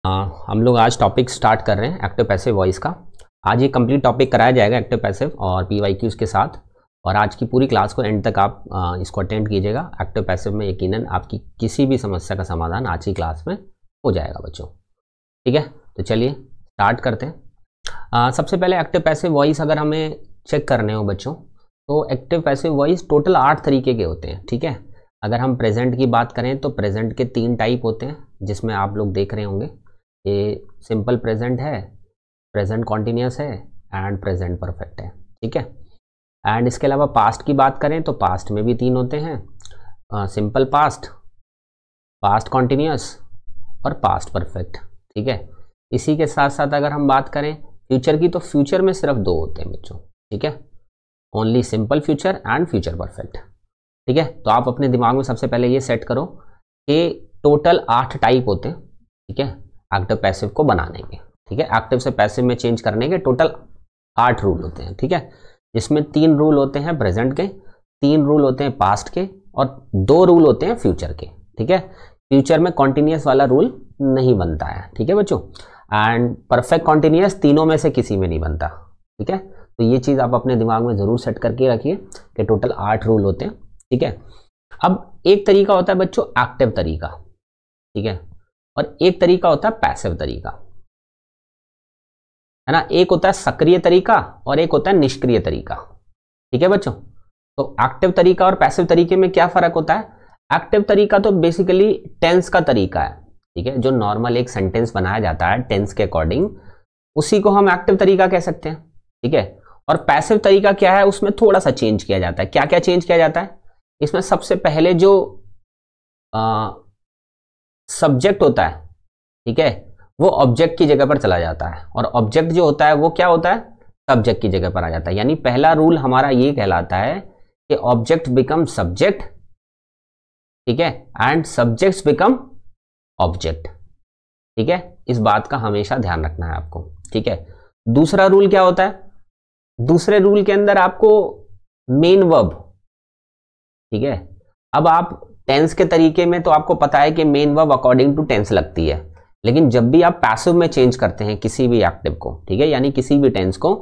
हम लोग आज टॉपिक स्टार्ट कर रहे हैं एक्टिव पैसिव वॉइस का। आज ये कंप्लीट टॉपिक कराया जाएगा एक्टिव पैसिव और पीवाईक्यूज के साथ, और आज की पूरी क्लास को एंड तक आप इसको अटेंड कीजिएगा। एक्टिव पैसिव में यकीनन आपकी किसी भी समस्या का समाधान आज की क्लास में हो जाएगा बच्चों। ठीक है, तो चलिए स्टार्ट करते हैं। सबसे पहले एक्टिव पैसिव वॉइस अगर हमें चेक करने हो बच्चों, तो एक्टिव पैसिव वॉइस टोटल 8 तरीके के होते हैं। ठीक है, अगर हम प्रेजेंट की बात करें तो प्रेजेंट के 3 टाइप होते हैं, जिसमें आप लोग देख रहे होंगे ये सिंपल प्रेजेंट है, प्रेजेंट कॉन्टिन्यूस है एंड प्रेजेंट परफेक्ट है। ठीक है, एंड इसके अलावा पास्ट की बात करें तो पास्ट में भी 3 होते हैं, सिंपल पास्ट, पास्ट कॉन्टिन्यूस और पास्ट परफेक्ट। ठीक है, इसी के साथ साथ अगर हम बात करें फ्यूचर की, तो फ्यूचर में सिर्फ 2 होते हैं बच्चों। ठीक है, only simple future and future perfect. ठीक है, तो आप अपने दिमाग में सबसे पहले ये सेट करो कि टोटल 8 टाइप होते हैं। ठीक है, एक्टिव पैसिव को बनाने के। ठीक है, एक्टिव से पैसिव में चेंज करने के टोटल 8 रूल होते हैं। ठीक है, जिसमें 3 रूल होते हैं प्रेजेंट के, 3 रूल होते हैं पास्ट के और 2 रूल होते हैं फ्यूचर के। ठीक है, फ्यूचर में कॉन्टिन्यूस वाला रूल नहीं बनता है। ठीक है बच्चों, एंड परफेक्ट कॉन्टिन्यूस तीनों में से किसी में नहीं बनता। ठीक है, तो ये चीज़ आप अपने दिमाग में ज़रूर सेट करके रखिए कि टोटल 8 रूल होते हैं। ठीक है, अब एक तरीका होता है बच्चों एक्टिव तरीका। ठीक है, और एक तरीका होता है पैसिव तरीका, है ना। एक होता है सक्रिय तरीका और एक होता है निष्क्रिय तरीका। ठीक है बच्चों, तो एक्टिव तरीका और पैसिव तरीके में क्या फर्क होता है? एक्टिव तरीका तो बेसिकली टेंस का तरीका है। ठीक है, जो नॉर्मल एक सेंटेंस बनाया जाता है टेंस के अकॉर्डिंग, उसी को हम एक्टिव तरीका कह सकते हैं। ठीक है, और पैसिव तरीका क्या है, उसमें थोड़ा सा चेंज किया जाता है। क्या क्या चेंज किया जाता है इसमें? सबसे पहले जो सब्जेक्ट होता है, ठीक है, वो ऑब्जेक्ट की जगह पर चला जाता है, और ऑब्जेक्ट जो होता है वो क्या होता है? सब्जेक्ट की जगह पर आ जाता है। यानी पहला रूल हमारा ये कहलाता है कि ऑब्जेक्ट बिकम सब्जेक्ट, ठीक है, एंड सब्जेक्ट्स बिकम ऑब्जेक्ट। ठीक है, इस बात का हमेशा ध्यान रखना है आपको। ठीक है, दूसरा रूल क्या होता है? दूसरे रूल के अंदर आपको मेन वर्ब, ठीक है, अब आप टेंस के तरीके में तो आपको पता है कि main verb according to tense लगती है, लेकिन जब भी आप पैसिव में चेंज करते हैं किसी भी एक्टिव को, ठीक है, यानी किसी भी टेंस को,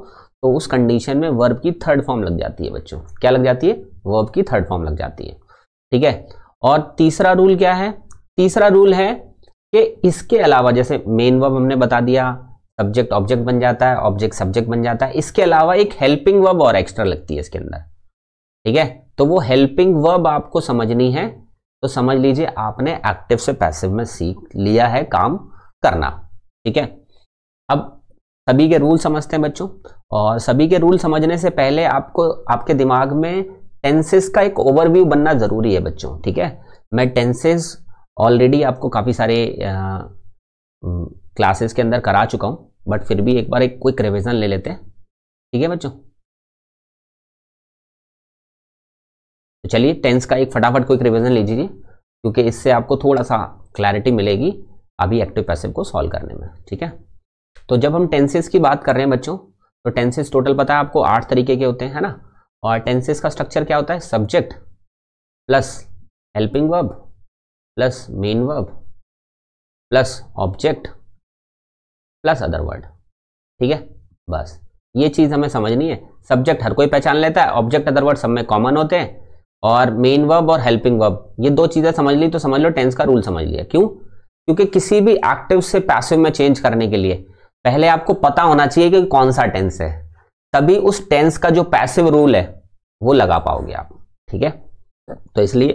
तो उस कंडीशन में वर्ब की 3rd फॉर्म लग जाती है बच्चों। क्या लग जाती है? वर्ब की 3rd फॉर्म लग जाती है। ठीक है, और तीसरा रूल क्या है? तीसरा रूल है कि इसके अलावा, जैसे मेन वर्ब हमने बता दिया, सब्जेक्ट ऑब्जेक्ट बन जाता है, ऑब्जेक्ट सब्जेक्ट बन जाता है, इसके अलावा एक हेल्पिंग वर्ब और एक्स्ट्रा लगती है इसके अंदर। ठीक है, तो वो हेल्पिंग वर्ब आपको समझनी है, तो समझ लीजिए आपने एक्टिव से पैसिव में सीख लिया है काम करना। ठीक है, अब सभी के रूल समझते हैं बच्चों, और सभी के रूल समझने से पहले आपको आपके दिमाग में टेंसेस का एक ओवरव्यू बनना जरूरी है बच्चों। ठीक है, मैं टेंसेस ऑलरेडी आपको काफी सारे क्लासेस के अंदर करा चुका हूं, बट फिर भी एक बार एक क्विक रिवीजन ले लेते हैं। ठीक है बच्चों, तो चलिए टेंस का एक फटाफट क्विक रिवीजन लीजिए, क्योंकि इससे आपको थोड़ा सा क्लैरिटी मिलेगी अभी एक्टिव पैसिव को सॉल्व करने में। ठीक है, तो जब हम टेंसेस की बात कर रहे हैं बच्चों, तो टेंसेस टोटल पता है आपको 8 तरीके के होते हैं, है ना। और टेंसेस का स्ट्रक्चर क्या होता है? Subject plus helping verb plus main verb plus object plus other word. ठीक है, बस ये चीज हमें समझनी है। सब्जेक्ट हर कोई पहचान लेता है, ऑब्जेक्ट अदर वर्ड सब में कॉमन होते हैं, और मेन वर्ब और हेल्पिंग वर्ब, ये 2 चीजें समझ ली तो समझ लो टेंस का रूल समझ लिया। क्यों? क्योंकि किसी भी एक्टिव से पैसिव में चेंज करने के लिए पहले आपको पता होना चाहिए कि कौन सा टेंस है, तभी उस टेंस का जो पैसिव रूल है वो लगा पाओगे आप। ठीक है, तो इसलिए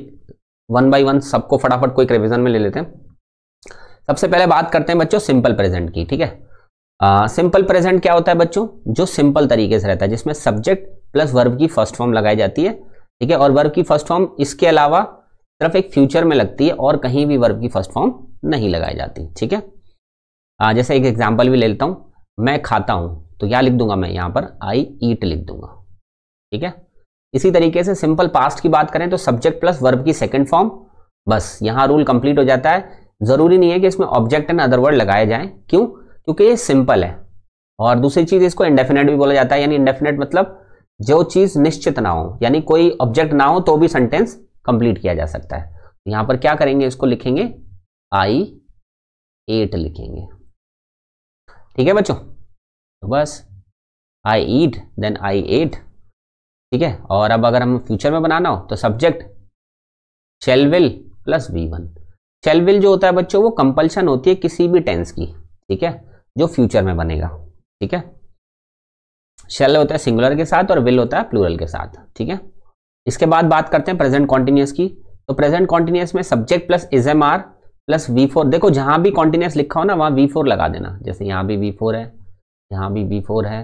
1 by 1 सबको फटाफट कोई रिवीजन में ले लेते हैं। सबसे पहले बात करते हैं बच्चों सिंपल प्रेजेंट की। ठीक है, सिंपल प्रेजेंट क्या होता है बच्चों? जो सिंपल तरीके से रहता है, जिसमें सब्जेक्ट प्लस वर्ब की 1st फॉर्म लगाई जाती है। ठीक है, और वर्ब की 1st फॉर्म इसके अलावा सिर्फ एक फ्यूचर में लगती है, और कहीं भी वर्ब की 1st फॉर्म नहीं लगाई जाती। ठीक है, जैसे एक एग्जांपल भी ले लेता हूं, मैं खाता हूं, तो क्या लिख दूंगा मैं यहां पर? आई ईट लिख दूंगा। ठीक है, इसी तरीके से सिंपल पास्ट की बात करें तो सब्जेक्ट प्लस वर्ब की 2nd फॉर्म, बस यहां रूल कंप्लीट हो जाता है। जरूरी नहीं है कि इसमें ऑब्जेक्ट एंड अदर वर्ड लगाए जाएं। क्यों? क्योंकि ये सिंपल है। और दूसरी चीज, इसको इंडेफिनेट भी बोला जाता है, यानी इंडेफिनेट मतलब जो चीज निश्चित ना हो, यानी कोई ऑब्जेक्ट ना हो तो भी सेंटेंस कंप्लीट किया जा सकता है। यहां पर क्या करेंगे? इसको लिखेंगे आई 8 लिखेंगे। ठीक है बच्चों, तो बस आई ईट देन आई एट, ठीक है। और अब अगर हम फ्यूचर में बनाना हो तो subject shall will plus V1। Shell will जो होता है बच्चों वो कंपल्शन होती है किसी भी टेंस की, ठीक है, जो फ्यूचर में बनेगा, ठीक है। शैल होता है सिंगुलर के साथ और विल होता है प्लूरल के साथ, ठीक है। इसके बाद बात करते हैं प्रेजेंट कॉन्टिन्यूअस की। तो प्रेजेंट कॉन्टिन्यूअस में सब्जेक्ट प्लस इजएमआर प्लस V4, देखो जहां भी कॉन्टिन्यूअस लिखा हो ना वहां V4 लगा देना। जैसे यहां भी V4 है, यहां भी V4 है,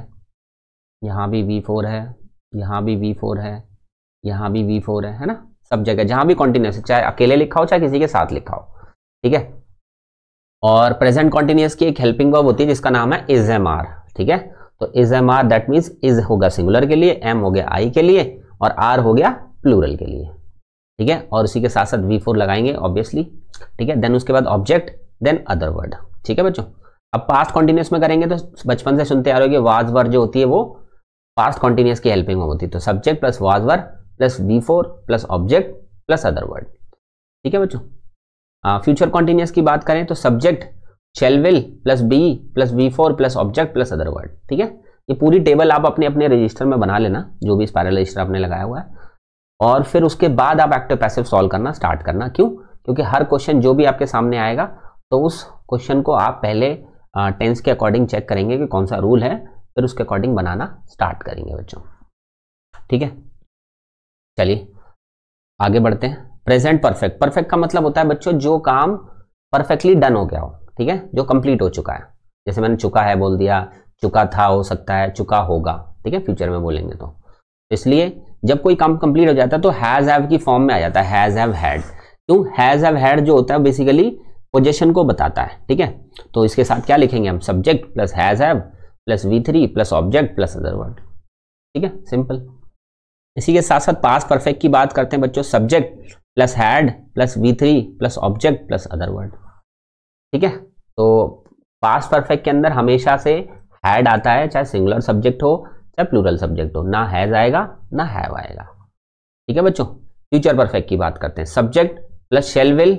यहां भी V4 है, यहां भी V4 है, यहां भी V4 है ना। सब जगह जहां भी कॉन्टिन्यूअस है, चाहे अकेले लिखा हो चाहे किसी के साथ लिखा हो, ठीक है। और प्रेजेंट कॉन्टिन्यूअस की एक हेल्पिंग वर्ब होती है जिसका नाम है इजएमआर, ठीक है। तो इजएमआर दैट मींस इज होगा सिंगुलर के लिए, एम हो गया आई के लिए और आर हो गया प्लूरल के लिए, ठीक है। और उसी के साथ साथ V4 लगाएंगे ऑब्वियसली, ठीक है। देन उसके बाद ऑब्जेक्ट देन अदर वर्ड, ठीक है बच्चों। अब पास्ट कॉन्टिन्यूअस में करेंगे तो बचपन से सुनते आ रहे हो कि वाज वर जो होती है वो पास्ट कॉन्टिन्यूअस की हेल्पिंग होती है। तो subject plus was were plus V4 plus object plus other word, ठीक है बच्चों। फ्यूचर कॉन्टिन्यूअस की बात करें तो subject shall will plus be plus V4 plus object plus other word, ठीक है। ये पूरी टेबल आप अपने अपने रजिस्टर में बना लेना, जो भी स्पाइरल रजिस्टर आपने लगाया हुआ है, और फिर उसके बाद आप एक्टिव पैसिव सॉल्व करना स्टार्ट करना। क्यों? क्योंकि हर क्वेश्चन जो भी आपके सामने आएगा तो उस क्वेश्चन को आप पहले टेंस के अकॉर्डिंग चेक करेंगे कि कौन सा रूल है, फिर उसके अकॉर्डिंग बनाना स्टार्ट करेंगे बच्चों, ठीक है। चलिए आगे बढ़ते हैं। प्रेजेंट परफेक्ट, परफेक्ट का मतलब होता है बच्चों जो काम परफेक्टली डन हो गया हो, ठीक है, जो कंप्लीट हो चुका है। जैसे मैंने चुका है बोल दिया, चुका था हो सकता है, चुका होगा, ठीक है, फ्यूचर में बोलेंगे तो। इसलिए जब कोई काम कंप्लीट हो जाता है तो हैज हैव की फॉर्म में आ जाता है, हैज हैव हैड। क्यों? हैज हैव हैड जो होता है बेसिकली पोजीशन को बताता है, ठीक है। तो इसके साथ क्या लिखेंगे हम? Subject plus has have plus V3 plus object plus other word, ठीक है, सिंपल। इसी के साथ साथ पास्ट परफेक्ट की बात करते हैं बच्चों, subject plus had plus V3 plus object plus other word, ठीक है। तो पास्ट परफेक्ट के अंदर हमेशा से हैड आता है, चाहे सिंगुलर सब्जेक्ट हो चाहे प्लूरल सब्जेक्ट हो, ना हैज आएगा ना हैव आएगा, ठीक है बच्चों। फ्यूचर परफेक्ट की बात करते हैं, subject plus shell will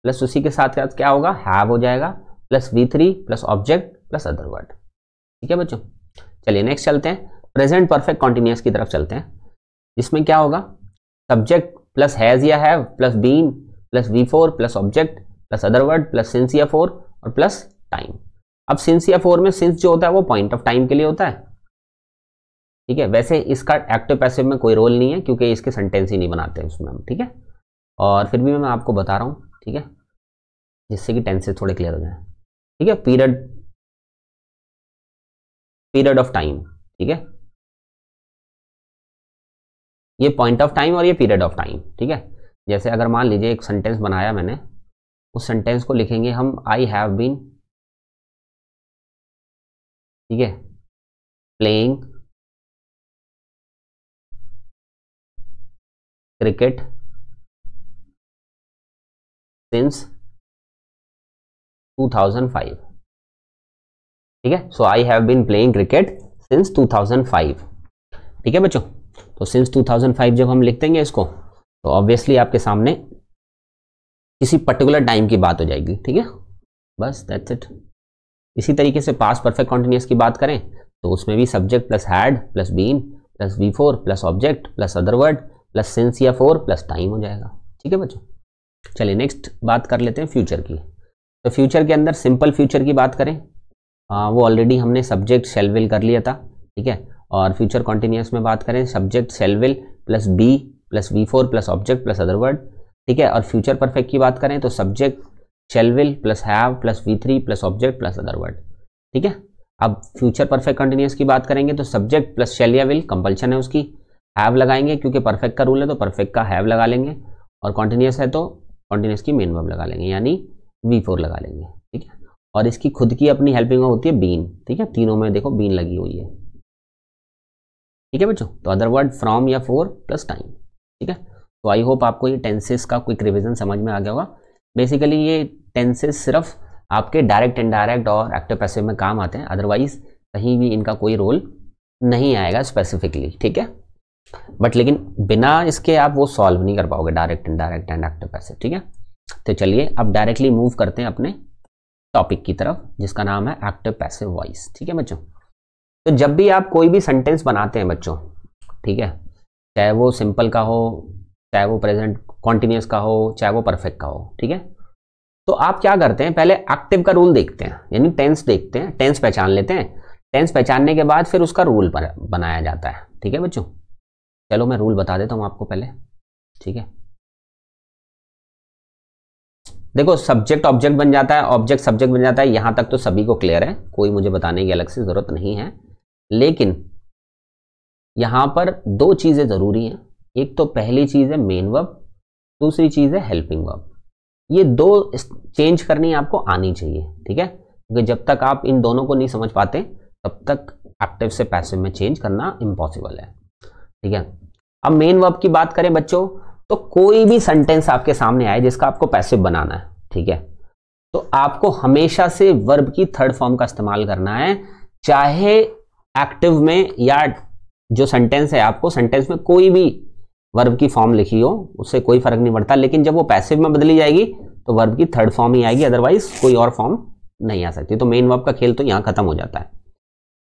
plus उसी के साथ साथ क्या होगा? हैव हो जाएगा plus V3 plus object plus other word, ठीक है बच्चों। चलिए नेक्स्ट चलते हैं, प्रेजेंट परफेक्ट कॉन्टिन्यूअस की तरफ चलते हैं। इसमें क्या होगा? सब्जेक्ट प्लस हैज या have plus been plus V4 plus object plus other word plus since या फोर और प्लस टाइम। अब सिंस या फोर में सिंस जो होता है वो पॉइंट ऑफ टाइम के लिए होता है, ठीक है। वैसे इसका एक्टिव पैसिव में कोई रोल नहीं है क्योंकि इसके सेंटेंस ही नहीं बनाते उसमें हम, ठीक है। और फिर भी मैं आपको बता रहा हूँ, ठीक है, जिससे कि टेंसेस थोड़े क्लियर हो जाए, ठीक है। पीरियड ऑफ टाइम, ठीक है, ये पॉइंट ऑफ टाइम और ये पीरियड ऑफ टाइम, ठीक है। जैसे अगर मान लीजिए एक सेंटेंस बनाया मैंने, उस सेंटेंस को लिखेंगे हम आई हैव बीन, ठीक है, प्लेइंग क्रिकेट सिंस 2005, ठीक है। So I have been playing cricket since 2005, ठीक है बच्चों। तो सिंस 2005 जब हम लिख देंगे इसको तो ऑब्वियसली आपके सामने किसी पर्टिकुलर टाइम की बात हो जाएगी, ठीक है, बस दैट्स इट। इसी तरीके से पास्ट परफेक्ट कॉन्टिन्यूअस की बात करें तो उसमें भी subject plus had plus been plus V4 plus object plus other word plus since या फोर प्लस टाइम हो जाएगा, ठीक है बच्चों। चलिए नेक्स्ट बात कर लेते हैं फ्यूचर की। तो फ्यूचर के अंदर सिंपल फ्यूचर की बात करें, वो ऑलरेडी हमने सब्जेक्ट शैल विल कर लिया था, ठीक है। और फ्यूचर कॉन्टिन्यूअस में बात करें subject shall will plus be plus V4 plus object plus other word, ठीक है। और फ्यूचर परफेक्ट की बात करें तो subject shall will plus have plus V3 plus object plus other word, ठीक है। अब फ्यूचर परफेक्ट कंटिन्यूअस की बात करेंगे तो सब्जेक्ट प्लस शैल या विल कंपल्शन है उसकी, हैव लगाएंगे क्योंकि परफेक्ट का रूल है तो परफेक्ट का हैव लगा लेंगे, और कॉन्टिन्यूअस है तो कॉन्टिन्यूअस की मेन वर्ब लगा लेंगे यानी V4 लगा लेंगे, ठीक है। और इसकी खुद की अपनी हेल्पिंग होती है बीन, ठीक है, तीनों में देखो बीन लगी हुई है, ठीक है बच्चों। तो अदर वर्ड फ्रॉम या फोर प्लस टाइम, ठीक है। तो आई होप आपको ये टेंसेस का क्विक रिवीजन समझ में आ गया होगा। बेसिकली ये टेंसेस सिर्फ आपके डायरेक्ट इनडायरेक्ट और एक्टिव पैसिव में काम आते हैं, अदरवाइज कहीं भी इनका कोई रोल नहीं आएगा स्पेसिफिकली, ठीक है। बट लेकिन बिना इसके आप वो सॉल्व नहीं कर पाओगे direct indirect and active passive, ठीक है। तो चलिए अब डायरेक्टली मूव करते हैं अपने टॉपिक की तरफ जिसका नाम है एक्टिव पैसिव वॉइस। ठीक है बच्चों, तो जब भी आप कोई भी सेंटेंस बनाते हैं बच्चों, ठीक है, चाहे वो सिंपल का हो, चाहे वो प्रेजेंट कॉन्टिन्यूस का हो, चाहे वो परफेक्ट का हो, ठीक है, तो आप क्या करते हैं, पहले एक्टिव का रूल देखते हैं, यानी टेंस देखते हैं, टेंस पहचान लेते हैं, टेंस पहचानने के बाद फिर उसका रूल बनाया जाता है। ठीक है बच्चों, चलो मैं रूल बता देता हूं आपको पहले। ठीक है, देखो सब्जेक्ट ऑब्जेक्ट बन जाता है, ऑब्जेक्ट सब्जेक्ट बन जाता है, यहां तक तो सभी को क्लियर है, कोई मुझे बताने की अलग से जरूरत नहीं है। लेकिन यहां पर दो चीजें जरूरी हैं, एक तो पहली चीज है मेन वर्ब, दूसरी चीज है हेल्पिंग वर्ब। ये दो चेंज करनी आपको आनी चाहिए। ठीक है, क्योंकि जब तक आप इन दोनों को नहीं समझ पाते तब तक एक्टिव से पैसिव में चेंज करना इम्पॉसिबल है। ठीक है, अब मेन वर्ब की बात करें बच्चों, तो कोई भी सेंटेंस आपके सामने आए जिसका आपको पैसिव बनाना है, ठीक है, तो आपको हमेशा से वर्ब की थर्ड फॉर्म का इस्तेमाल करना है, चाहे एक्टिव में या जो सेंटेंस है आपको सेंटेंस में कोई भी वर्ब की फॉर्म लिखी हो उससे कोई फर्क नहीं पड़ता, लेकिन जब वो पैसिव में बदली जाएगी तो वर्ब की थर्ड फॉर्म ही आएगी, अदरवाइज कोई और फॉर्म नहीं आ सकती। तो मेन वर्ब का खेल तो यहां खत्म हो जाता है।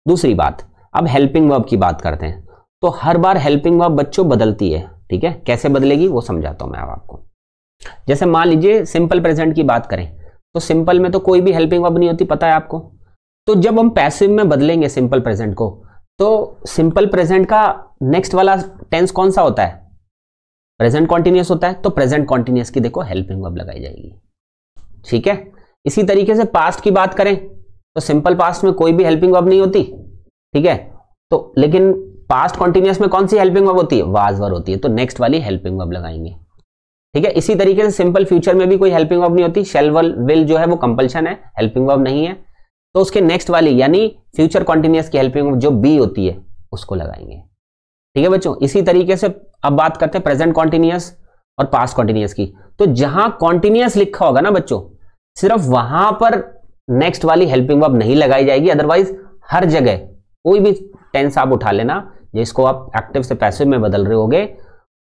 दूसरी बात, अब हेल्पिंग वर्ब की बात करते हैं, तो हर बार हेल्पिंग वर्ब बच्चों बदलती है। ठीक है, कैसे बदलेगी वो समझाता हूं मैं अब आपको। जैसे मान लीजिए सिंपल प्रेजेंट की बात करें, तो सिंपल में तो कोई भी हेल्पिंग वर्ब नहीं होती, पता है आपको। तो जब हम पैसिव में बदलेंगे सिंपल प्रेजेंट को, तो सिंपल प्रेजेंट का नेक्स्ट वाला टेंस कौन सा होता है, प्रेजेंट कॉन्टिन्यूअस होता है, तो प्रेजेंट कॉन्टिन्यूअस की देखो हेल्पिंग वर्ब लगाई जाएगी। ठीक है, इसी तरीके से पास्ट की बात करें तो सिंपल पास्ट में कोई भी हेल्पिंग वर्ब नहीं होती। ठीक है, तो लेकिन पास्ट कॉन्टिन्यूअस में कौन सी हेल्पिंग वर्ब होती है, वाज वर्ब होती है, तो नेक्स्ट वाली हेल्पिंग वर्ब लगाएंगे। ठीक है, इसी तरीके से सिंपल फ्यूचर में भी कोई हेल्पिंग वर्ब नहीं होती, शैल विल जो है वो कंपल्शन है, हेल्पिंग वर्ब नहीं है, तो उसके नेक्स्ट वाली यानी फ्यूचर कॉन्टिन्यूअस की हेल्पिंग वर्ब जो बी होती है उसको लगाएंगे। ठीक है बच्चों, इसी तरीके से अब बात करते हैं प्रेजेंट कॉन्टिन्यूअस और पास्ट कॉन्टिन्यूअस की, तो जहां कॉन्टिन्यूअस लिखा होगा ना बच्चों, सिर्फ वहां पर नेक्स्ट वाली हेल्पिंग वर्ब नहीं लगाई जाएगी, अदरवाइज हर जगह कोई भी टेंस आप उठा लेना जिसको आप एक्टिव से पैसिव में बदल रहे होगे,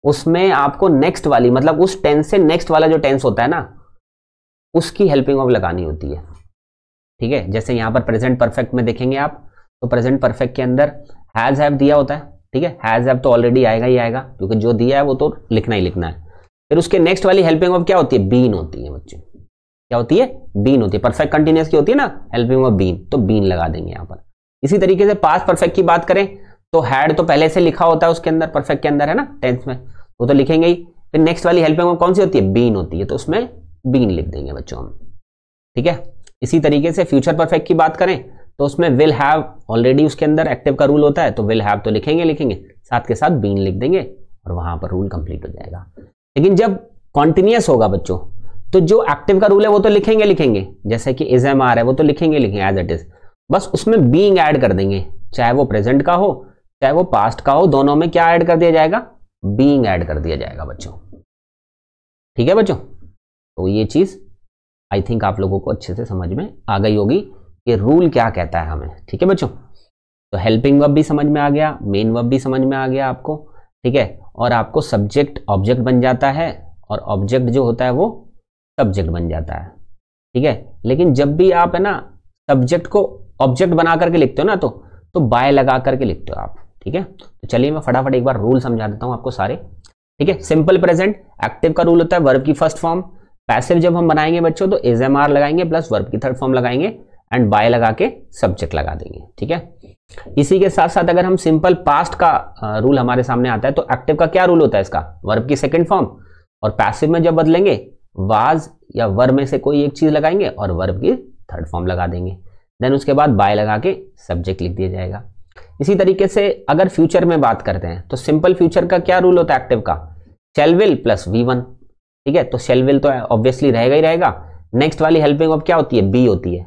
उसमें आपको नेक्स्ट वाली मतलब उस टेंस से नेक्स्ट वाला जो टेंस होता है ना उसकी हेल्पिंग वर्ब लगानी होती है। ठीक है, जैसे यहां पर प्रेजेंट परफेक्ट में देखेंगे आप, तो प्रेजेंट परफेक्ट के अंदर हैज हैव दिया होता है। ठीक है, हैज हैव तो ऑलरेडी आएगा ही आएगा, क्योंकि जो दिया है वो तो लिखना ही लिखना है। फिर उसके नेक्स्ट वाली हेल्पिंग वर्ब क्या होती है, बीन होती है बच्चों, क्या होती है, बीन होती है। परफेक्ट कंटिन्यूअस की होती है ना हेल्पिंग वर्ब बीन, तो बीन लगा देंगे यहां पर। इसी तरीके से पास्ट परफेक्ट की बात करें तो हैड तो पहले से लिखा होता है उसके अंदर, परफेक्ट के अंदर है ना टेंस में, वो तो लिखेंगे ही। फिर नेक्स्ट वाली हेल्पिंग वर्ब कौन सी होती है, बीन होती है, तो उसमें बीन लिख देंगे बच्चों हम। ठीक है, इसी तरीके से फ्यूचर परफेक्ट की बात करें तो उसमें विल हैव ऑलरेडी उसके अंदर एक्टिव का रूल होता है, तो विल हैव तो लिखेंगे, साथ के साथ बीन लिख देंगे और वहां पर रूल कंप्लीट हो जाएगा। लेकिन जब कॉन्टिन्यूअस होगा बच्चों, तो जो एक्टिव का रूल है वो तो लिखेंगे, जैसे कि इज एम आर है वो तो लिखेंगे एज इट इज, बस उसमें बीइंग ऐड कर देंगे, चाहे वो प्रेजेंट का हो चाहे वो पास्ट का हो, दोनों में क्या ऐड कर दिया जाएगा, बीइंग ऐड कर दिया जाएगा बच्चों। ठीक है बच्चों, तो ये चीज आई थिंक आप लोगों को अच्छे से समझ में आ गई होगी कि रूल क्या कहता है हमें। ठीक है बच्चों, तो हेल्पिंग वर्ब भी समझ में आ गया, मेन वर्ब भी समझ में आ गया आपको। ठीक है, और आपको सब्जेक्ट ऑब्जेक्ट बन जाता है और ऑब्जेक्ट जो होता है वो सब्जेक्ट बन जाता है। ठीक है, लेकिन जब भी आप है ना सब्जेक्ट को ऑब्जेक्ट बना करके लिखते हो ना, तो बाय लगा करके लिखते हो आप। ठीक है, तो चलिए मैं फटाफट एक बार रूल समझा देता हूं आपको सारे। ठीक है, सिंपल प्रेजेंट एक्टिव का रूल होता है वर्ब की फर्स्ट फॉर्म, पैसिव जब हम बनाएंगे बच्चों तो इज एम आर लगाएंगे प्लस वर्ब की थर्ड फॉर्म लगाएंगे एंड बाय लगा के सब्जेक्ट लगा देंगे। ठीक है, इसी के साथ साथ अगर हम सिंपल पास्ट का रूल हमारे सामने आता है, तो एक्टिव का क्या रूल होता है इसका, वर्ब की सेकंड फॉर्म, और पैसिव में जब बदलेंगे वाज या वर्ब में से कोई एक चीज लगाएंगे और वर्ब की थर्ड फॉर्म लगा देंगे, देन उसके बाद बाय लगा के सब्जेक्ट लिख दिया जाएगा। इसी तरीके से अगर फ्यूचर में बात करते हैं तो सिंपल फ्यूचर का क्या रूल होता है एक्टिव का, शैल विल प्लस V1। ठीक है, तो शैल विल तो ऑब्वियसली रहेगा ही रहेगा, नेक्स्ट वाली हेल्पिंग वर्ब क्या होती है, बी होती है,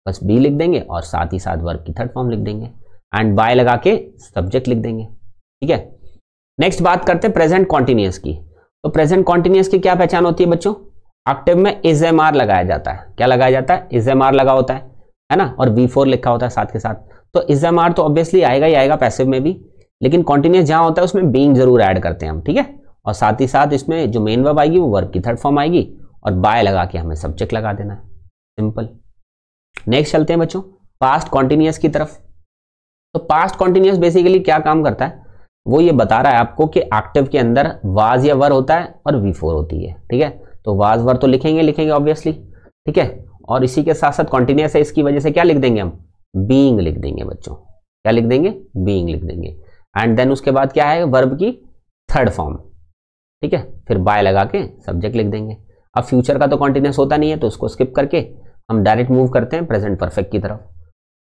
बस बी लिख देंगे और साथ ही साथ वर्ब की थर्ड फॉर्म लिख देंगे एंड बाय लगा के सब्जेक्ट लिख देंगे। ठीक है, नेक्स्ट बात करते हैं प्रेजेंट कॉन्टिन्यूअस की। तो प्रेजेंट कॉन्टिन्यूअस की क्या पहचान होती है बच्चों, एक्टिव में इज एम आर लगाया जाता है, क्या लगाया जाता है, इज एम आर लगा होता है ना, और V4 लिखा होता है साथ के साथ, तो इज एम आर तो ऑब्वियसली आएगा ही आएगा पैसिव में भी, लेकिन कॉन्टिन्यूअस जहां होता है उसमें बीइंग जरूर ऐड करते हैं हम। ठीक है, और साथ ही साथ इसमें जो मेन वर्ब आएगी वो वर्ब की थर्ड फॉर्म आएगी और बाय लगा के हमें सब्जेक्ट लगा देना है, सिंपल। नेक्स्ट चलते हैं बच्चों पास्ट कॉन्टिन्यूअस की तरफ। तो पास्ट कॉन्टिन्यूअस बेसिकली क्या काम करता है, वो ये बता रहा है आपको कि एक्टिव के अंदर वाज या वर होता है और V4 होती है। ठीक है, तो वाज वर तो लिखेंगे ऑब्वियसली। ठीक है, और इसी के साथ साथ कॉन्टिन्यूअस है, इसकी वजह से क्या लिख देंगे हम, बीइंग लिख देंगे बच्चों। क्या लिख देंगे, बीइंग लिख देंगे। एंड देन उसके बाद क्या है, वर्ब की थर्ड फॉर्म। ठीक है, फिर बाय लगा के सब्जेक्ट लिख देंगे। अब फ्यूचर का तो कॉन्टिन्यूअस होता नहीं है, तो उसको स्किप करके हम डायरेक्ट मूव करते हैं प्रेजेंट परफेक्ट की तरफ।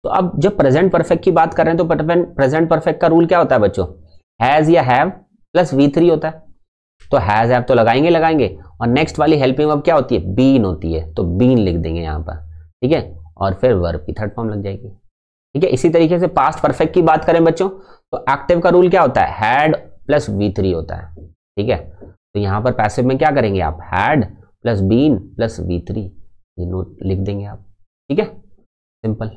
तो अब जब प्रेजेंट परफेक्ट की बात कर रहे हैं तो प्रेजेंट परफेक्ट का रूल क्या होता है बच्चों, हैज या हैव प्लस V3 होता है। तो हैज हैव तो लगाएंगे और नेक्स्ट वाली हेल्पिंग वर्ब क्या होती है, बीन होती है, तो बीन लिख देंगे यहां पर। ठीक है, और फिर वर्ब की थर्ड फॉर्म लग जाएगी। ठीक है, इसी तरीके से पास्ट परफेक्ट की बात करें बच्चों तो एक्टिव का रूल क्या होता है, हैड प्लस V3 होता है। ठीक है, तो यहां पर पैसिव में क्या करेंगे आप, had plus been plus V3 ये नोट लिख देंगे आप। ठीक है, सिंपल।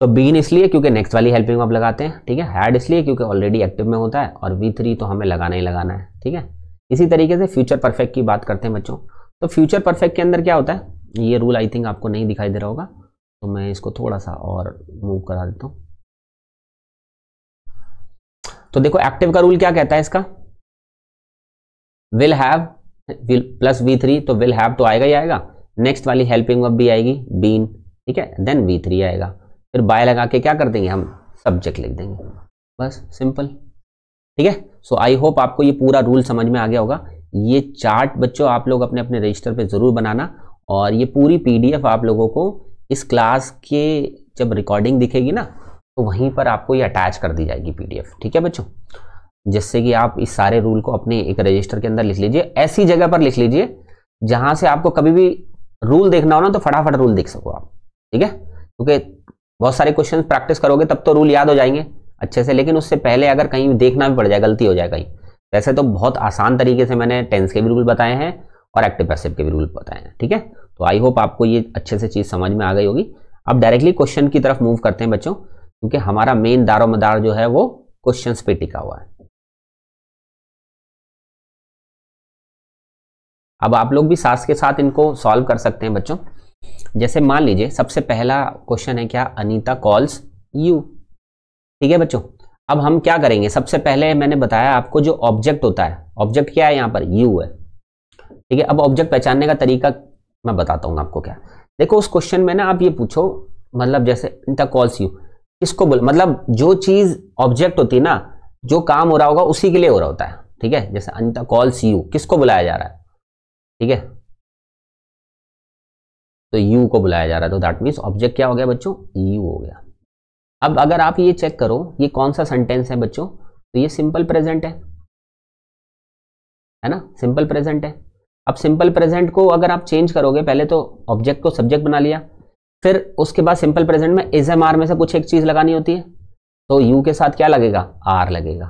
तो बीन इसलिए क्योंकि नेक्स्ट वाली हेल्पिंग वर्ब लगाते हैं। ठीक है, हैड इसलिए क्योंकि ऑलरेडी एक्टिव में होता है, और V3 तो हमें लगाना ही लगाना है। ठीक है, इसी तरीके से फ्यूचर परफेक्ट की बात करते हैं बच्चों। तो फ्यूचर परफेक्ट के अंदर क्या होता है, ये रूल आई थिंक आपको नहीं दिखाई दे रहा होगा, तो मैं इसको थोड़ा सा और मूव करा देता हूं। तो देखो एक्टिव का रूल क्या कहता है इसका, विल हैव प्लस V3, तो विल हैव तो आएगा ही आएगा, नेक्स्ट वाली हेल्पिंग वर्ब भी आएगी बीन। ठीक है, देन V3 आएगा, फिर बाय लगा के क्या कर देंगे हम, सब्जेक्ट लिख देंगे, बस सिंपल। ठीक है, सो आई होप आपको ये पूरा रूल समझ में आ गया होगा। ये चार्ट बच्चों आप लोग अपने अपने रजिस्टर पे जरूर बनाना, और ये पूरी PDF आप लोगों को इस क्लास के जब रिकॉर्डिंग दिखेगी ना, तो वहीं पर आपको ये अटैच कर दी जाएगी PDF। ठीक है बच्चों, जिससे कि आप इस सारे रूल को अपने एक रजिस्टर के अंदर लिख लीजिए, ऐसी जगह पर लिख लीजिए जहां से आपको कभी भी रूल देखना हो ना तो फटाफट रूल देख सको आप। ठीक है, क्योंकि बहुत सारे क्वेश्चन प्रैक्टिस करोगे तब तो रूल याद हो जाएंगे अच्छे से, लेकिन उससे पहले अगर कहीं देखना भी पड़ जाए, गलती हो जाए कहीं, वैसे तो बहुत आसान तरीके से मैंने टेंस के भी रूल बताए हैं और एक्टिव पैसिव के भी रूल बताए हैं। ठीक है, तो आई होप आपको ये अच्छे से चीज समझ में आ गई होगी। अब डायरेक्टली क्वेश्चन की तरफ मूव करते हैं बच्चों, क्योंकि हमारा मेन दारोमदार जो है वो क्वेश्चंस पे टिका हुआ है। अब आप लोग भी साथ के साथ इनको सॉल्व कर सकते हैं बच्चों। जैसे मान लीजिए सबसे पहला क्वेश्चन है क्या, अनीता कॉल्स यू। ठीक है बच्चों, अब हम क्या करेंगे, सबसे पहले मैंने बताया आपको जो ऑब्जेक्ट होता है, ऑब्जेक्ट क्या है यहाँ पर, यू है। ठीक है, अब ऑब्जेक्ट पहचानने का तरीका मैं बताता हूँ आपको। क्या देखो उस क्वेश्चन में ना आप ये पूछो, मतलब जैसे अनीता कॉल्स यू, किसको बोल, मतलब जो चीज ऑब्जेक्ट होती है ना, जो काम हो रहा होगा उसी के लिए हो रहा होता है। ठीक है, जैसे अनीता कॉल्स यू, किसको बुलाया जा रहा है, ठीक है, तो यू को बुलाया जा रहा है, तो दैट मीन्स ऑब्जेक्ट क्या हो गया बच्चों, यू हो गया। अब अगर आप ये चेक करो ये कौन सा सेंटेंस है बच्चों, तो ये सिंपल प्रेजेंट है ना, सिंपल प्रेजेंट है। अब सिंपल प्रेजेंट को अगर आप चेंज करोगे, पहले तो ऑब्जेक्ट को सब्जेक्ट बना लिया, फिर उसके बाद सिंपल प्रेजेंट में इज एम आर में से कुछ एक चीज लगानी होती है, तो यू के साथ क्या लगेगा, आर लगेगा,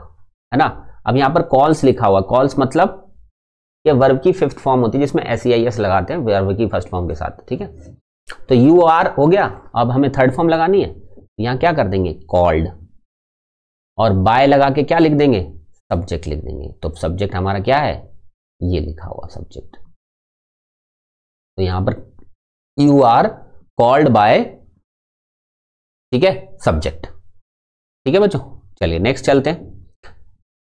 है ना। अब यहां पर कॉल्स लिखा हुआ, कॉल्स मतलब ये वर्ब की फिफ्थ फॉर्म होती है जिसमें SEIS लगाते हैं वर्ब की फर्स्ट फॉर्म के साथ। ठीक है, तो यू आर हो गया। अब हमें थर्ड फॉर्म लगानी है, यहां क्या कर देंगे, कॉल्ड, और बाय लगा के क्या लिख देंगे, सब्जेक्ट लिख देंगे। तो सब्जेक्ट हमारा क्या है, ये लिखा हुआ सब्जेक्ट। तो यहां पर यू आर कॉल्ड बाय, ठीक है, सब्जेक्ट। ठीक है बच्चों, चलिए नेक्स्ट चलते हैं।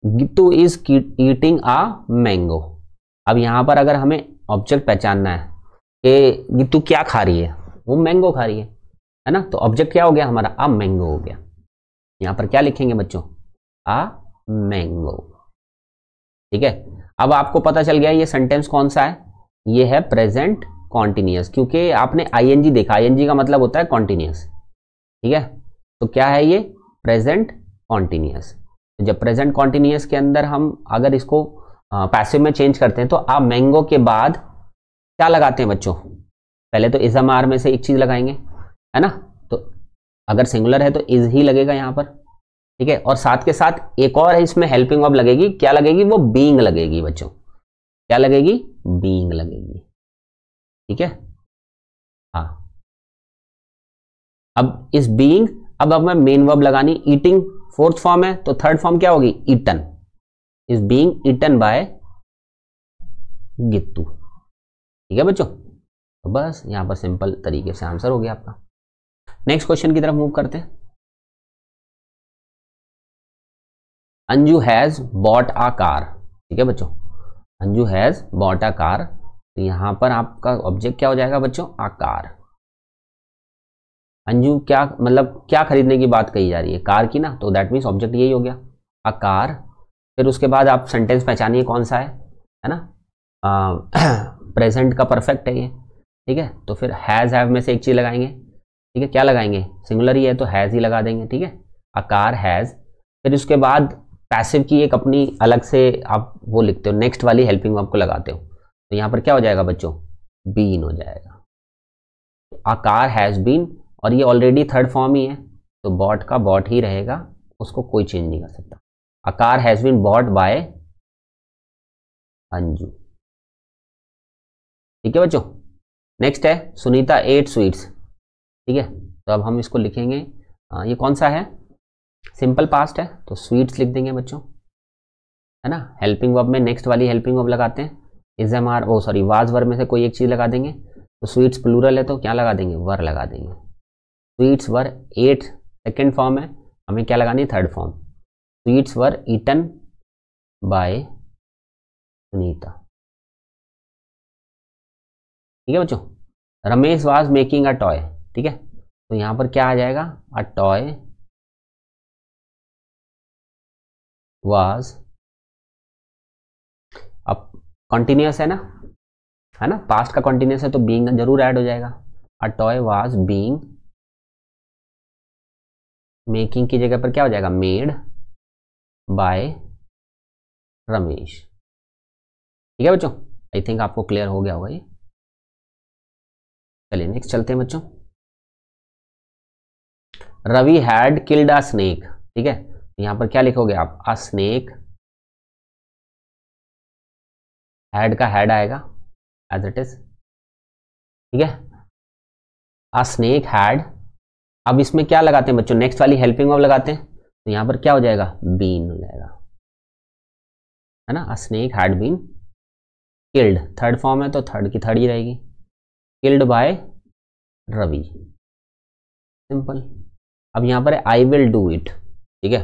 Gittu is eating a mango. अब यहां पर अगर हमें ऑब्जेक्ट पहचानना है कि गिट्टू क्या खा रही है, वो मैंगो खा रही है ना, तो ऑब्जेक्ट क्या हो गया हमारा, आ मैंगो हो गया। यहां पर क्या लिखेंगे बच्चों, आ मैंगो। ठीक है, अब आपको पता चल गया ये सेंटेंस कौन सा है, ये है प्रेजेंट कॉन्टिन्यूअस, क्योंकि आपने ING देखा, ING का मतलब होता है कॉन्टिन्यूअस। ठीक है, तो क्या है ये, प्रेजेंट कॉन्टिन्यूअस। जब प्रेजेंट कॉन्टिन्यूअस के अंदर हम अगर इसको पैसिव में चेंज करते हैं, तो आप मैंगो के बाद क्या लगाते हैं बच्चों, पहले तो इज एम आर में से एक चीज लगाएंगे, है ना, तो अगर सिंगुलर है तो इज ही लगेगा यहां पर। ठीक है, और साथ के साथ एक और है इसमें हेल्पिंग वर्ब लगेगी, क्या लगेगी, वो बीइंग लगेगी बच्चों, क्या लगेगी, बीइंग लगेगी। ठीक है, हाँ, अब इस बीइंग, अब मैं मेन वर्ब लगानी, ईटिंग फोर्थ फॉर्म है, तो थर्ड फॉर्म क्या होगी, eaten, is being eaten by Gittu. ठीक है बच्चों, तो बस यहाँ पर सिंपल तरीके से आंसर हो गया आपका। नेक्स्ट क्वेश्चन की तरफ मूव करते हैं। Anju has bought a car. ठीक है बच्चों, Anju has bought a car. तो यहां पर आपका ऑब्जेक्ट क्या हो जाएगा बच्चों? आ कार। अंजू क्या मतलब क्या खरीदने की बात कही जा रही है? कार की ना, तो दैट मीन्स ऑब्जेक्ट यही हो गया आ कार। फिर उसके बाद आप सेंटेंस पहचानिए कौन सा है ना? प्रेजेंट का परफेक्ट है ये। ठीक है, तो फिर हैज हैव में से एक चीज लगाएंगे। ठीक है, क्या लगाएंगे? सिंगुलर ही है तो हैज ही लगा देंगे। ठीक है, आ कार हैज। फिर उसके बाद पैसिव की एक अपनी अलग से आप वो लिखते हो, नेक्स्ट वाली हेल्पिंग वर्ब को लगाते हो, तो यहां पर क्या हो जाएगा बच्चों? बीन हो जाएगा। आ कार हैज बीन, और ये ऑलरेडी थर्ड फॉर्म ही है तो बॉट का बॉट ही रहेगा, उसको कोई चेंज नहीं कर सकता। A car has been bought by Anju. ठीक है बच्चों, नेक्स्ट है सुनीता एट स्वीट्स। ठीक है, तो अब हम इसको लिखेंगे, ये कौन सा है? सिंपल पास्ट है तो स्वीट्स लिख देंगे बच्चों, है ना? हेल्पिंग वर्ब में नेक्स्ट वाली हेल्पिंग वर्ब लगाते हैं, is am are oh sorry was verb में से कोई एक चीज लगा देंगे। तो स्वीट्स प्लूरल है तो क्या लगा देंगे? वर लगा देंगे। Sweets were ate second form है, हमें क्या लगानी है? Third form. Sweets were eaten by Sunita. ठीक है बच्चों, Ramesh was making a toy. ठीक है, तो यहां पर क्या आ जाएगा? अ टॉय वाज, अब कॉन्टिन्यूस है ना, पास्ट का कॉन्टिन्यूस है तो बीइंग जरूर ऐड हो जाएगा। A toy was being, making की जगह पर क्या हो जाएगा? Made by Ramesh. ठीक है बच्चों, आई थिंक आपको क्लियर हो गया होगा ये। चलिए नेक्स्ट चलते हैं बच्चों। Ravi had killed a snake. ठीक है, यहां पर क्या लिखोगे आप? अ स्नेक, हैड का हैड आएगा एज इट इज। ठीक है, अ स्नेक हैड। अब इसमें क्या लगाते हैं बच्चों? नेक्स्ट वाली हेल्पिंग वर्ब लगाते हैं, तो यहां पर क्या हो जाएगा? बीन हो जाएगा, है ना? A snake had been killed, third form है तो थर्ड की थर्ड ही रहेगी, किल्ड बाय रवि। सिंपल। अब यहां पर आई विल डू इट। ठीक है,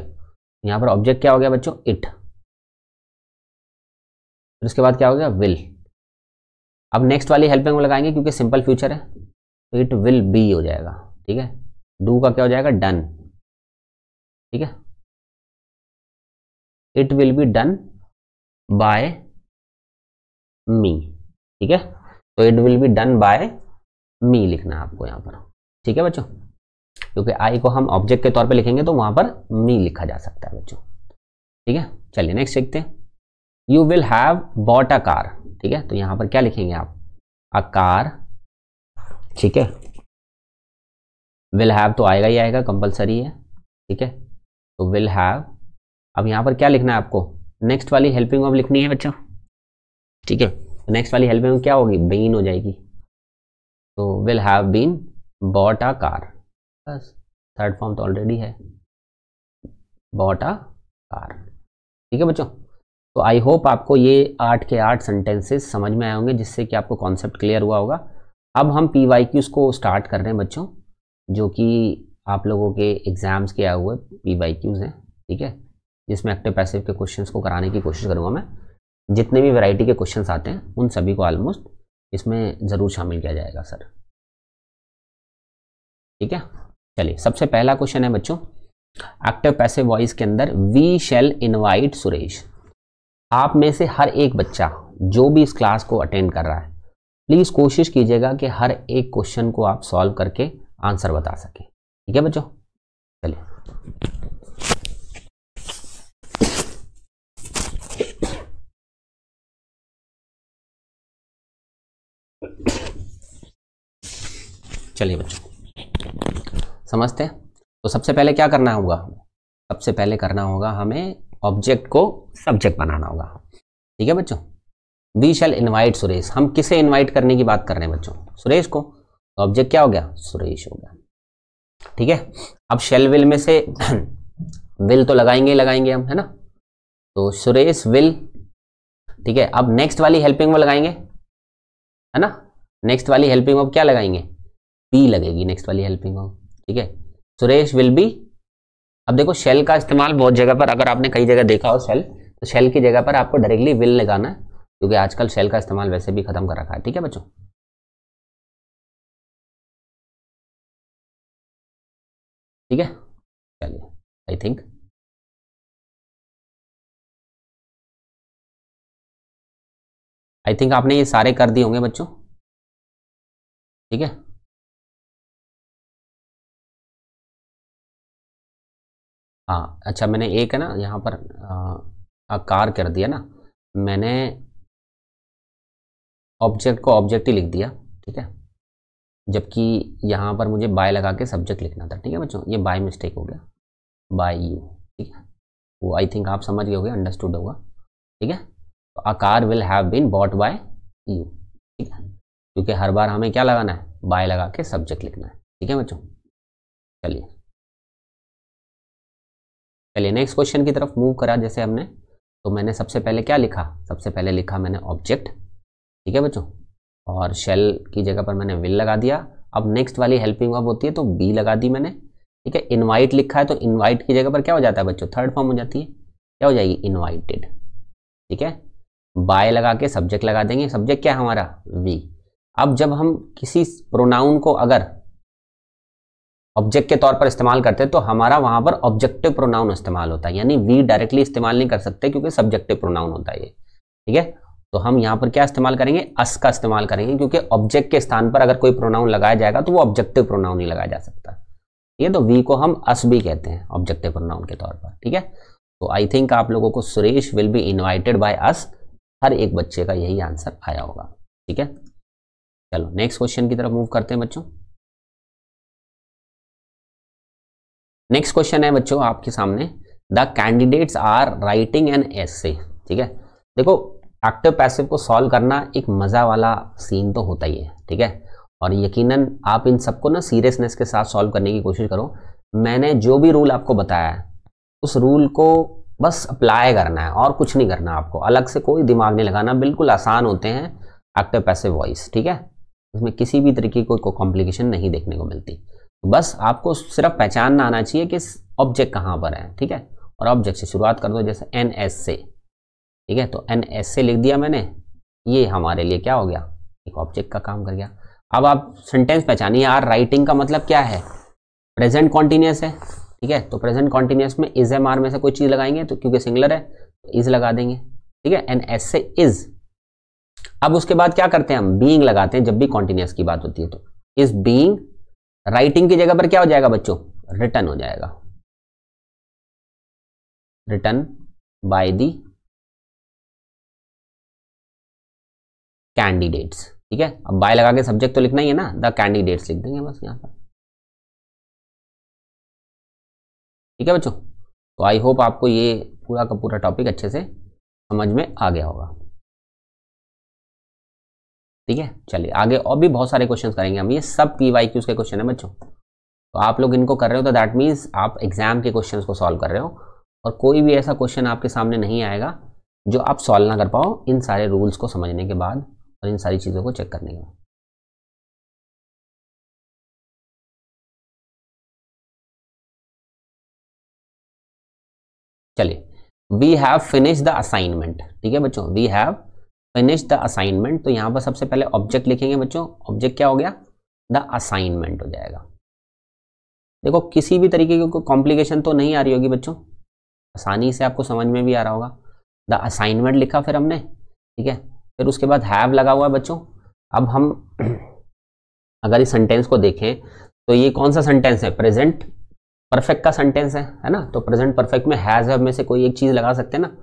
यहां पर ऑब्जेक्ट क्या हो गया बच्चों? इट। फिर उसके बाद क्या हो गया? विल। अब नेक्स्ट वाली हेल्पिंग वर्ब लगाएंगे क्योंकि सिंपल फ्यूचर है तो इट विल बी हो जाएगा। ठीक है, डू का क्या हो जाएगा? डन। ठीक है, it will be done by me. ठीक है, तो it will be done by me लिखना है आपको यहां पर। ठीक है बच्चों, क्योंकि आई को हम ऑब्जेक्ट के तौर पे लिखेंगे तो वहां पर मी लिखा जा सकता है बच्चों। ठीक है, चलिए नेक्स्ट देखते हैं। You will have bought a car. ठीक है, तो यहां पर क्या लिखेंगे आप? अ कार। ठीक है, विल हैव तो आएगा ही आएगा, कंपलसरी है। ठीक है, तो विल हैव। अब यहां पर क्या लिखना है आपको? नेक्स्ट वाली हेल्पिंग वर्ब लिखनी है बच्चों। ठीक है, तो नेक्स्ट वाली हेल्पिंग वर्ब क्या होगी? बीन हो जाएगी, तो will have been bought a car. बस, थर्ड फॉर्म तो ऑलरेडी है, बॉट अ कार। ठीक है बच्चों, तो आई होप आपको ये 8 के 8 सेंटेंसेस समझ में आए होंगे, जिससे कि आपको कॉन्सेप्ट क्लियर हुआ होगा। अब हम PYQs को स्टार्ट कर रहे हैं बच्चों, जो कि आप लोगों के एग्जाम्स के आए हुए PYQs हैं। ठीक है, जिसमें एक्टिव पैसिव के क्वेश्चंस को कराने की कोशिश करूंगा मैं। जितने भी वैरायटी के क्वेश्चंस आते हैं उन सभी को ऑलमोस्ट इसमें ज़रूर शामिल किया जाएगा सर। ठीक है, चलिए सबसे पहला क्वेश्चन है बच्चों, एक्टिव पैसिव वॉइस के अंदर वी शैल इनवाइट सुरेश। आप में से हर एक बच्चा जो भी इस क्लास को अटेंड कर रहा है, प्लीज कोशिश कीजिएगा कि हर एक क्वेश्चन को आप सॉल्व करके आंसर बता सकें। ठीक है बच्चों, चलिए चलिए बच्चों समझते हैं। तो सबसे पहले क्या करना होगा? सबसे पहले करना होगा हमें ऑब्जेक्ट को सब्जेक्ट बनाना होगा। ठीक है बच्चों, वी शैल इनवाइट सुरेश। हम किसे इनवाइट करने की बात कर रहे हैं बच्चों? सुरेश को। तो ऑब्जेक्ट क्या हो गया? सुरेश हो गया। ठीक है, अब शेल विल में से विल तो लगाएंगे ही लगाएंगे हम, है ना? तो सुरेश विल। ठीक है, अब नेक्स्ट वाली हेल्पिंग वर्ब लगाएंगे, है ना? नेक्स्ट वाली हेल्पिंग वर्ब क्या लगाएंगे, बी लगेगी नेक्स्ट वाली हेल्पिंग वर्ब, ठीक है। सुरेश विल बी, अब देखो शेल का इस्तेमाल बहुत जगह पर, अगर आपने कई जगह देखा हो शेल, तो शेल की जगह पर आपको डायरेक्टली विल लगाना है, क्योंकि आजकल शेल का इस्तेमाल वैसे भी खत्म कर रखा है, ठीक है बच्चों। ठीक है, चलिए आई थिंक आपने ये सारे कर दिए होंगे बच्चों, ठीक है। हाँ अच्छा, मैंने एक है ना यहाँ पर आकार कर दिया ना, मैंने ऑब्जेक्ट को ऑब्जेक्ट ही लिख दिया, ठीक है, जबकि यहाँ पर मुझे बाय लगा के सब्जेक्ट लिखना था, ठीक है बच्चों, ये बाय मिस्टेक हो गया, बाय यू, ठीक है, वो आई थिंक आप समझ गए होगे, अंडरस्टूड होगा, ठीक है। तो a car will have been bought by you, ठीक है, क्योंकि हर बार हमें क्या लगाना है, बाय लगा के सब्जेक्ट लिखना है, ठीक है बच्चों। चलिए चलिए नेक्स्ट क्वेश्चन की तरफ मूव करा जैसे हमने, तो मैंने सबसे पहले क्या लिखा, सबसे पहले लिखा मैंने ऑब्जेक्ट, ठीक है बच्चों, और शेल की जगह पर मैंने विल लगा दिया। अब नेक्स्ट वाली हेल्पिंग वर्ब होती है तो बी लगा दी मैंने, ठीक है। इनवाइट लिखा है तो इनवाइट की जगह पर क्या हो जाता है बच्चों, थर्ड फॉर्म हो जाती है, क्या हो जाएगी, इनवाइटेड, ठीक है। बाय लगा के सब्जेक्ट लगा देंगे, सब्जेक्ट क्या है हमारा, वी। अब जब हम किसी प्रोनाउन को अगर ऑब्जेक्ट के तौर पर इस्तेमाल करते हैं तो हमारा वहां पर ऑब्जेक्टिव प्रोनाउन इस्तेमाल होता है, यानी वी डायरेक्टली इस्तेमाल नहीं कर सकते क्योंकि सब्जेक्टिव प्रोनाउन होता है ये, ठीक है। तो हम यहां पर क्या इस्तेमाल करेंगे, अस का इस्तेमाल करेंगे, क्योंकि ऑब्जेक्ट के स्थान पर अगर कोई प्रोनाउन लगाया जाएगा तो वो ऑब्जेक्टिव प्रोनाउन ही लगाया जा सकता है, ठीक है। तो वी को हम अस भी कहते हैं ऑब्जेक्टिव प्रोनाउन के तौर पर, ठीक है। तो आई थिंक आप लोगों को Suresh will be invited by us, हर एक बच्चे का यही आंसर आया होगा, ठीक है। चलो नेक्स्ट क्वेश्चन की तरफ मूव करते हैं बच्चों। नेक्स्ट क्वेश्चन है बच्चों आपके सामने, the candidates are writing an essay, ठीक है। देखो एक्टिव पैसिव को सॉल्व करना एक मजा वाला सीन तो होता ही है, ठीक है, और यकीनन आप इन सबको ना सीरियसनेस के साथ सॉल्व करने की कोशिश करो। मैंने जो भी रूल आपको बताया है उस रूल को बस अप्लाई करना है और कुछ नहीं करना, आपको अलग से कोई दिमाग नहीं लगाना, बिल्कुल आसान होते हैं एक्टिव पैसिव वॉइस, ठीक है। इसमें किसी भी तरीके की कोई कॉम्प्लिकेशन नहीं देखने को मिलती, बस आपको सिर्फ पहचानना आना चाहिए कि ऑब्जेक्ट कहाँ पर है, ठीक है। और ऑब्जेक्ट से शुरुआत कर दो, जैसे एन एस से, ठीक है, तो एन एस से लिख दिया मैंने, ये हमारे लिए क्या हो गया, एक ऑब्जेक्ट का काम कर गया। अब आप सेंटेंस पहचानिए, यार राइटिंग का मतलब क्या है, प्रेजेंट कॉन्टिन्यूस है, ठीक है, तो प्रेजेंट कॉन्टिन्यूस में इज एम आर में से कोई चीज लगाएंगे, तो क्योंकि सिंगुलर है तो इज लगा देंगे, ठीक है, एन एस से इज। अब उसके बाद क्या करते हैं, हम बीइंग लगाते हैं जब भी कॉन्टिन्यूस की बात होती है, तो इज बीइंग, राइटिंग की जगह पर क्या हो जाएगा बच्चों, रिटन हो जाएगा, रिटन बाय दी कैंडिडेट्स, ठीक है। अब बाय लगा के सब्जेक्ट तो लिखना ही है ना, द कैंडिडेट्स लिख देंगे बस यहां पर, ठीक है बच्चों। तो आई होप आपको ये पूरा का पूरा टॉपिक अच्छे से समझ में आ गया होगा, ठीक है। चलिए आगे और भी बहुत सारे क्वेश्चंस करेंगे हम, ये सब PYQs के क्वेश्चन है बच्चों, तो आप लोग इनको कर रहे हो तो दैट मीन्स आप एग्जाम के क्वेश्चंस को सॉल्व कर रहे हो, और कोई भी ऐसा क्वेश्चन आपके सामने नहीं आएगा जो आप सॉल्व ना कर पाओ इन सारे रूल्स को समझने के बाद और इन सारी चीज़ों को चेक करने के बाद। चलिए, we have finish the assignment, ठीक है बच्चों, we have finish the assignment, तो यहाँ पर सबसे पहले ऑब्जेक्ट लिखेंगे बच्चों, ऑब्जेक्ट क्या हो गया, द असाइनमेंट हो जाएगा। देखो किसी भी तरीके की कोई कॉम्प्लिकेशन तो नहीं आ रही होगी बच्चों, आसानी से आपको समझ में भी आ रहा होगा। द असाइनमेंट लिखा फिर हमने, ठीक है, फिर उसके बाद हैव लगा हुआ है बच्चों। अब हम अगर इस सेंटेंस को देखें तो ये कौन सा सेंटेंस है, प्रेजेंट परफेक्ट का सेंटेंस है ना, तो प्रेजेंट परफेक्ट में हैज है में से कोई एक चीज लगा सकते हैं ना।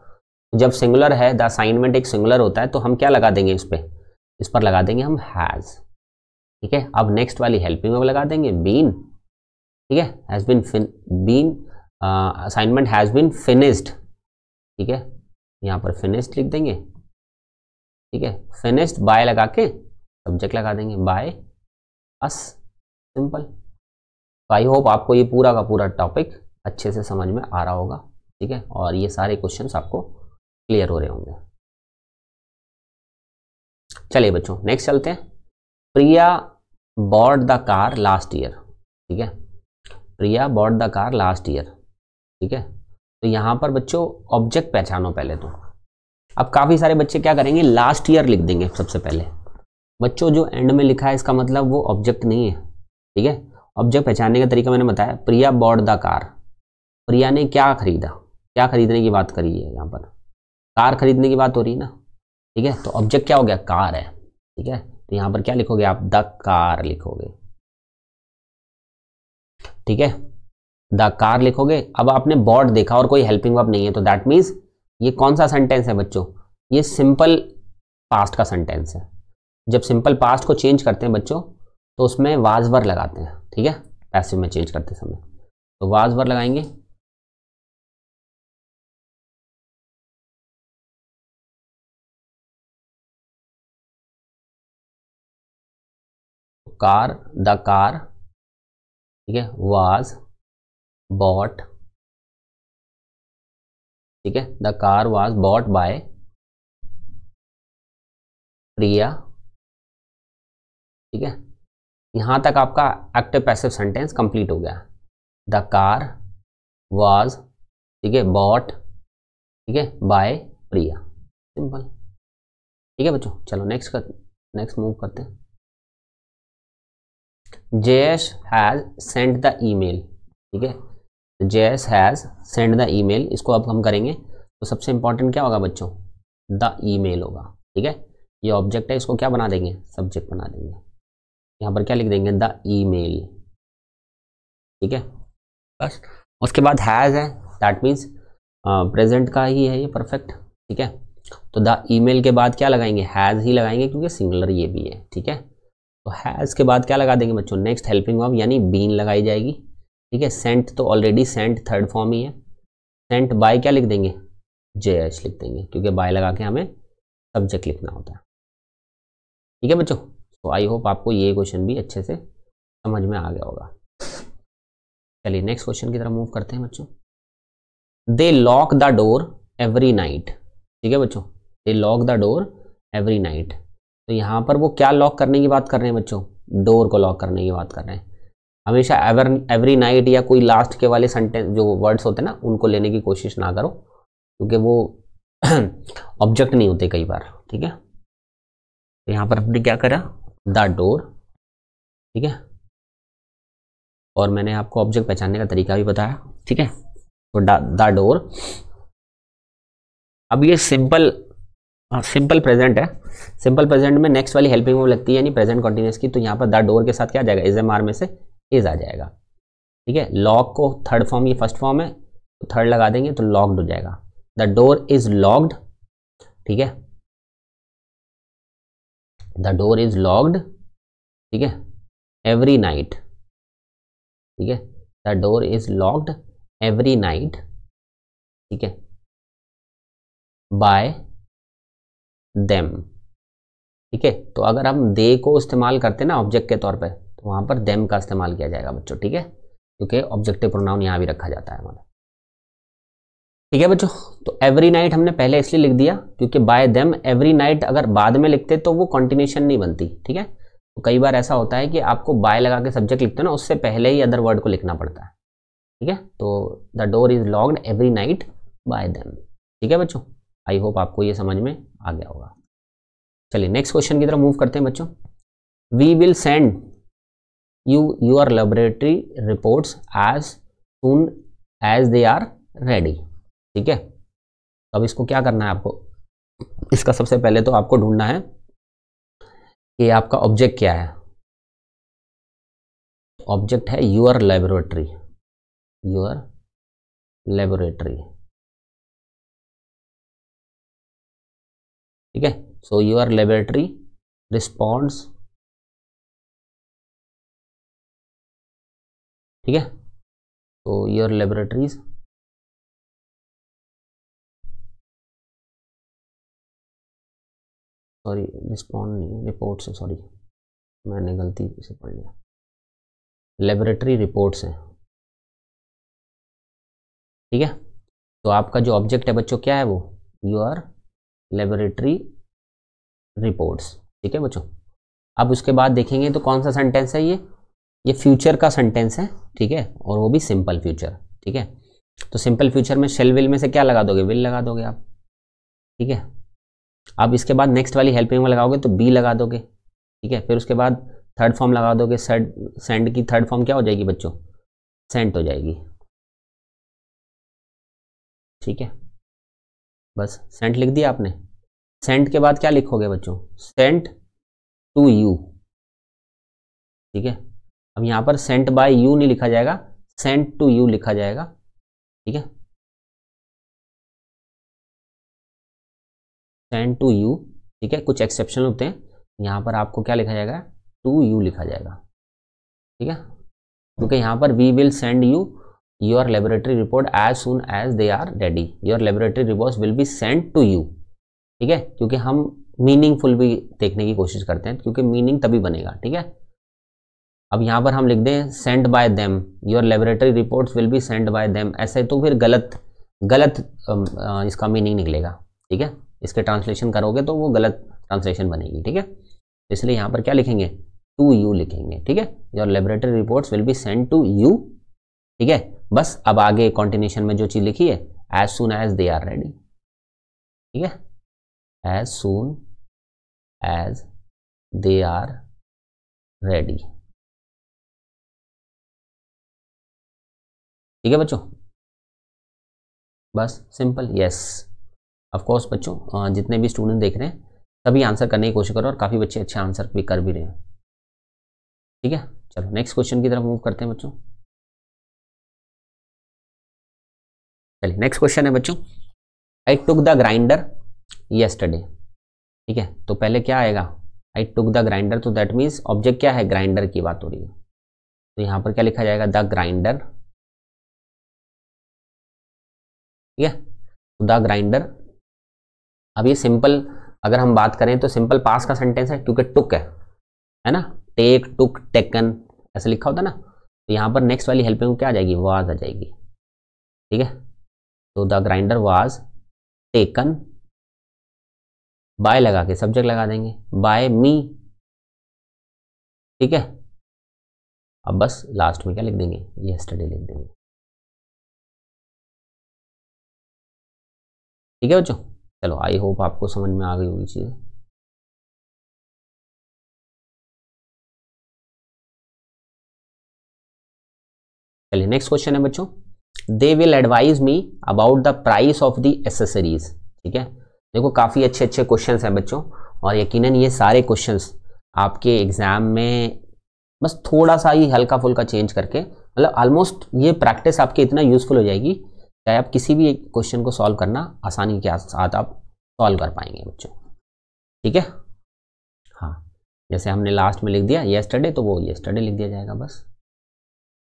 जब सिंगुलर है, द असाइनमेंट एक सिंगुलर होता है, तो हम क्या लगा देंगे इस पर लगा देंगे हम हैज, ठीक है। अब नेक्स्ट वाली हेल्पिंग वर्ब लगा देंगे बीन, ठीक है, has been assignment has been finished, ठीक है, यहाँ पर फिनिश्ड लिख देंगे, ठीक है। फिनिश्ड बाय लगा के सब्जेक्ट लगा देंगे, बाय अस, सिंपल। तो आई होप आपको ये पूरा का पूरा टॉपिक अच्छे से समझ में आ रहा होगा, ठीक है, और ये सारे क्वेश्चंस आपको क्लियर हो रहे होंगे। चलिए बच्चों नेक्स्ट चलते हैं। Priya bought the car last year, ठीक है, Priya bought the car last year, ठीक है। तो यहां पर बच्चों ऑब्जेक्ट पहचानो पहले तो। अब काफी सारे बच्चे क्या करेंगे, लास्ट ईयर लिख देंगे सबसे पहले। बच्चों जो एंड में लिखा है इसका मतलब वो ऑब्जेक्ट नहीं है, ठीक है। ऑब्जेक्ट पहचानने का तरीका मैंने बताया, प्रिया बॉट द कार, प्रिया ने क्या खरीदा, क्या खरीदने की बात करी है, यहाँ पर कार खरीदने की बात हो रही है ना, ठीक है। तो ऑब्जेक्ट क्या हो गया, कार है, ठीक है। तो यहां पर क्या लिखोगे आप, द कार लिखोगे, ठीक है, द कार लिखोगे। अब आपने बॉट देखा और कोई हेल्पिंग वर्ब नहीं है, तो दैट मीन्स ये कौन सा सेंटेंस है बच्चों, ये सिंपल पास्ट का सेंटेंस है। जब सिंपल पास्ट को चेंज करते हैं बच्चों तो उसमें वाज वर्ब लगाते हैं, ठीक है, पैसिव में चेंज करते समय। तो वाज वर्ब लगाएंगे, कार, द कार, ठीक है, वाज बॉट, ठीक है, the car was bought by Priya, ठीक है। यहां तक आपका एक्टिव पैसिव सेंटेंस कंप्लीट हो गया। द कार वाज, ठीक है, बॉट, ठीक है, बाय प्रिया, सिंपल, ठीक है बच्चों। चलो नेक्स्ट मूव करते हैं। Jayesh has send the email, ठीक है, Jayesh has send the email, इसको अब हम करेंगे तो सबसे इंपॉर्टेंट क्या होगा बच्चों, द ईमेल होगा, ठीक है। ये ऑब्जेक्ट है, इसको क्या बना देंगे, सब्जेक्ट बना देंगे। यहाँ पर क्या लिख देंगे, द ईमेल, ठीक है, बस। उसके बाद हैज है, दैट मीन्स प्रेजेंट का ही है ये, परफेक्ट, ठीक है। तो द ईमेल के बाद क्या लगाएंगे, हैज ही लगाएंगे क्योंकि सिंगुलर ये भी है, ठीक है। तो हैज के बाद क्या लगा देंगे बच्चों, नेक्स्ट हेल्पिंग वर्ब यानी बीन लगाई जाएगी, ठीक है। सेंट तो ऑलरेडी सेंट थर्ड फॉर्म ही है। सेंट बाय क्या लिख देंगे, जेएच लिख देंगे क्योंकि बाय लगा के हमें सब्जेक्ट लिखना होता है, ठीक है बच्चों। तो आई होप आपको ये क्वेश्चन भी अच्छे से समझ में आ गया होगा। चलिए नेक्स्ट क्वेश्चन की तरफ मूव करते हैं बच्चों। They lock the door every night, ठीक है बच्चों, they lock the door every night. तो यहाँ पर वो क्या लॉक करने की बात कर रहे हैं बच्चों, डोर को लॉक करने की बात कर रहे हैं। हमेशा एवरी नाइट या कोई लास्ट के वाले सेंटेंस जो वर्ड्स होते हैं ना उनको लेने की कोशिश ना करो क्योंकि वो ऑब्जेक्ट नहीं होते कई बार, ठीक है। तो यहाँ पर हमने क्या करा, द डोर, ठीक है, और मैंने आपको ऑब्जेक्ट पहचानने का तरीका भी बताया, ठीक है। तो द डोर, अब ये सिंपल प्रेजेंट है। सिंपल प्रेजेंट में नेक्स्ट वाली हेल्पिंग वर्ब लगती है यानी प्रेजेंट कंटिन्यूअस की, तो यहाँ पर द डोर के साथ क्या आ जाएगा, इज में से इज आ जाएगा, ठीक है। लॉक को थर्ड फॉर्म, ये फर्स्ट फॉर्म है तो थर्ड लगा देंगे तो लॉक्ड हो जाएगा। द डोर इज लॉक्ड, ठीक है, द डोर इज लॉक्ड, ठीक है, एवरी नाइट, ठीक है, the door is locked every night, ठीक है, बाय देम, ठीक है। तो अगर हम दे को इस्तेमाल करते हैं ना ऑब्जेक्ट के तौर पे तो वहां पर देम का इस्तेमाल किया जाएगा बच्चों, ठीक है, क्योंकि ऑब्जेक्टिव प्रोनाउन यहां भी रखा जाता है हमारा, ठीक है बच्चों। तो एवरी नाइट हमने पहले इसलिए लिख दिया क्योंकि बाय देम, एवरी नाइट अगर बाद में लिखते तो वो कंटिन्यूशन नहीं बनती, ठीक है। तो कई बार ऐसा होता है कि आपको बाय लगा के सब्जेक्ट लिखते हो ना उससे पहले ही अदर वर्ड को लिखना पड़ता है, ठीक है। तो the door is locked every night bye them, ठीक है बच्चों। आई होप आपको ये समझ में आ गया होगा। चलिए नेक्स्ट क्वेश्चन की तरफ मूव करते हैं बच्चों। We will send you your laboratory reports as soon as they are ready, ठीक है। तो अब इसको क्या करना है आपको, इसका सबसे पहले तो आपको ढूंढना है कि आपका ऑब्जेक्ट क्या है। ऑब्जेक्ट है योर लेबोरेटरी, योर लेबोरेटरी, ठीक है। सो योर लेबोरेटरी रिस्पॉन्ड्स, ठीक है। तो योर लेबोरेटरीज, सॉरी रिस्पॉन्ड नहीं, रिपोर्ट्स है, सॉरी मैंने गलती से पढ़ लिया, लेबोरेटरी रिपोर्ट्स हैं, ठीक है। तो आपका जो ऑब्जेक्ट है बच्चों क्या है वो योर लेबोरेटरी रिपोर्ट्स, ठीक है बच्चों। अब उसके बाद देखेंगे तो कौन सा सेंटेंस है ये फ्यूचर का सेंटेंस है, ठीक है, और वो भी सिंपल फ्यूचर, ठीक है। तो सिंपल फ्यूचर में शेल विल में से क्या लगा दोगे, विल लगा दोगे आप, ठीक है। अब इसके बाद नेक्स्ट वाली हेल्पिंग में लगाओगे तो बी लगा दोगे, ठीक है। फिर उसके बाद थर्ड फॉर्म लगा दोगे, सेंड की थर्ड फॉर्म क्या हो जाएगी बच्चों, सेंट हो जाएगी, ठीक है। बस सेंट लिख दिया आपने। सेंट के बाद क्या लिखोगे बच्चों, सेंट टू यू, ठीक है। अब यहां पर सेंट बाय यू नहीं लिखा जाएगा, सेंट टू यू लिखा जाएगा, ठीक है, सेंड टू यू, ठीक है। कुछ एक्सेप्शन होते हैं, यहां पर आपको क्या लिखा जाएगा, टू यू लिखा जाएगा, ठीक है, क्योंकि यहां पर we will send you your laboratory report as soon as they are ready, your laboratory reports will be send to you, ठीक है, क्योंकि हम मीनिंगफुल भी देखने की कोशिश करते हैं, क्योंकि मीनिंग तभी बनेगा, ठीक है। अब यहां पर हम लिख दें send bye them, your laboratory reports will be send bye them, ऐसे तो फिर गलत गलत इसका मीनिंग निकलेगा, ठीक है। इसके ट्रांसलेशन करोगे तो वो गलत ट्रांसलेशन बनेगी, ठीक है। इसलिए यहां पर क्या लिखेंगे, टू यू लिखेंगे, ठीक है, your laboratory reports will be send to you, ठीक है। बस अब आगे कॉन्टिन्यूशन में जो चीज लिखी है, as soon as they are ready, ठीक है, as soon as they are ready, ठीक है बच्चों। बस सिंपल, यस ऑफ कोर्स बच्चों, जितने भी स्टूडेंट देख रहे हैं सभी आंसर करने की कोशिश करो, और काफ़ी बच्चे अच्छे आंसर भी कर भी रहे हैं, ठीक है। चलो नेक्स्ट क्वेश्चन की तरफ मूव करते हैं बच्चों। चलिए नेक्स्ट क्वेश्चन है बच्चों, आई टुक द ग्राइंडर येस्टरडे, ठीक है। तो पहले क्या आएगा, आई टुक द ग्राइंडर, तो दैट मीन्स ऑब्जेक्ट क्या है, ग्राइंडर की बात हो रही है, तो यहां पर क्या लिखा जाएगा, द ग्राइंडर, ठीक है, द ग्राइंडर। अब ये सिंपल अगर हम बात करें तो सिंपल पास का सेंटेंस है, क्योंकि टुक है ना, टेक टुक टेकन ऐसे लिखा होता है ना, तो यहां पर नेक्स्ट वाली हेल्पिंग क्या आ जाएगी, वाज आ जाएगी, ठीक है। तो the grinder was taken, by लगा के सब्जेक्ट लगा देंगे, बाय मी, ठीक है। अब बस लास्ट में क्या लिख देंगे, येस्टरडे लिख देंगे, ठीक है बच्चों। चलो आई होप आपको समझ में आ गई होगी चीज़। चलिए नेक्स्ट क्वेश्चन है बच्चों, they will advise me about the price of the accessories, ठीक है। देखो काफ़ी अच्छे अच्छे क्वेश्चन हैं बच्चों, और यकीनन ये सारे क्वेश्चंस आपके एग्जाम में बस थोड़ा सा ही हल्का फुल्का चेंज करके, मतलब ऑलमोस्ट ये प्रैक्टिस आपकी इतना यूजफुल हो जाएगी, चाहे आप किसी भी क्वेश्चन को सॉल्व करना आसानी के साथ आप सॉल्व कर पाएंगे बच्चों, ठीक है। हाँ, जैसे हमने लास्ट में लिख दिया येस्टरडे, तो वो येस्टरडे लिख दिया जाएगा बस,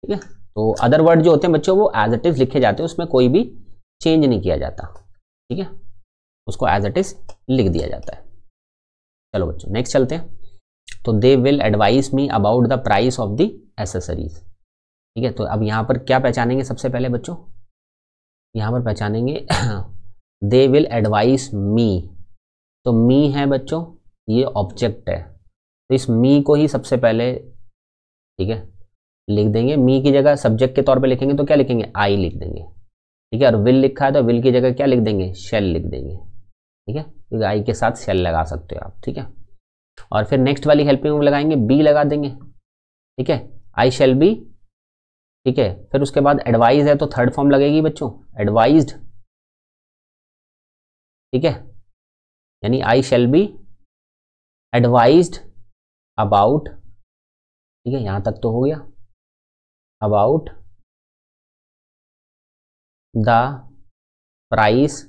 ठीक है। तो अदर वर्ड जो होते हैं बच्चों वो एज इट इज लिखे जाते हैं, उसमें कोई भी चेंज नहीं किया जाता, ठीक है, उसको एज इट इज लिख दिया जाता है। चलो बच्चों नेक्स्ट चलते हैं, तो they will advice me about the price of the accessories, ठीक है। तो अब यहां पर क्या पहचानेंगे सबसे पहले बच्चों, यहां पर पहचानेंगे दे विल एडवाइस मी, तो मी है बच्चों, ये ऑब्जेक्ट है, तो इस मी को ही सबसे पहले, ठीक है, लिख देंगे। मी की जगह सब्जेक्ट के तौर पे लिखेंगे तो क्या लिखेंगे, आई लिख देंगे, ठीक है। और विल लिखा है तो विल की जगह क्या लिख देंगे, शेल लिख देंगे, ठीक है, क्योंकि आई के साथ शेल लगा सकते हो आप, ठीक है। और फिर नेक्स्ट वाली हेल्पिंग में लगाएंगे, बी लगा देंगे, ठीक है, आई शेल बी, ठीक है। फिर उसके बाद एडवाइज है तो थर्ड फॉर्म लगेगी बच्चों, एडवाइज्ड, ठीक है, यानी I shall be advised about, ठीक है, यहां तक तो हो गया, about the price,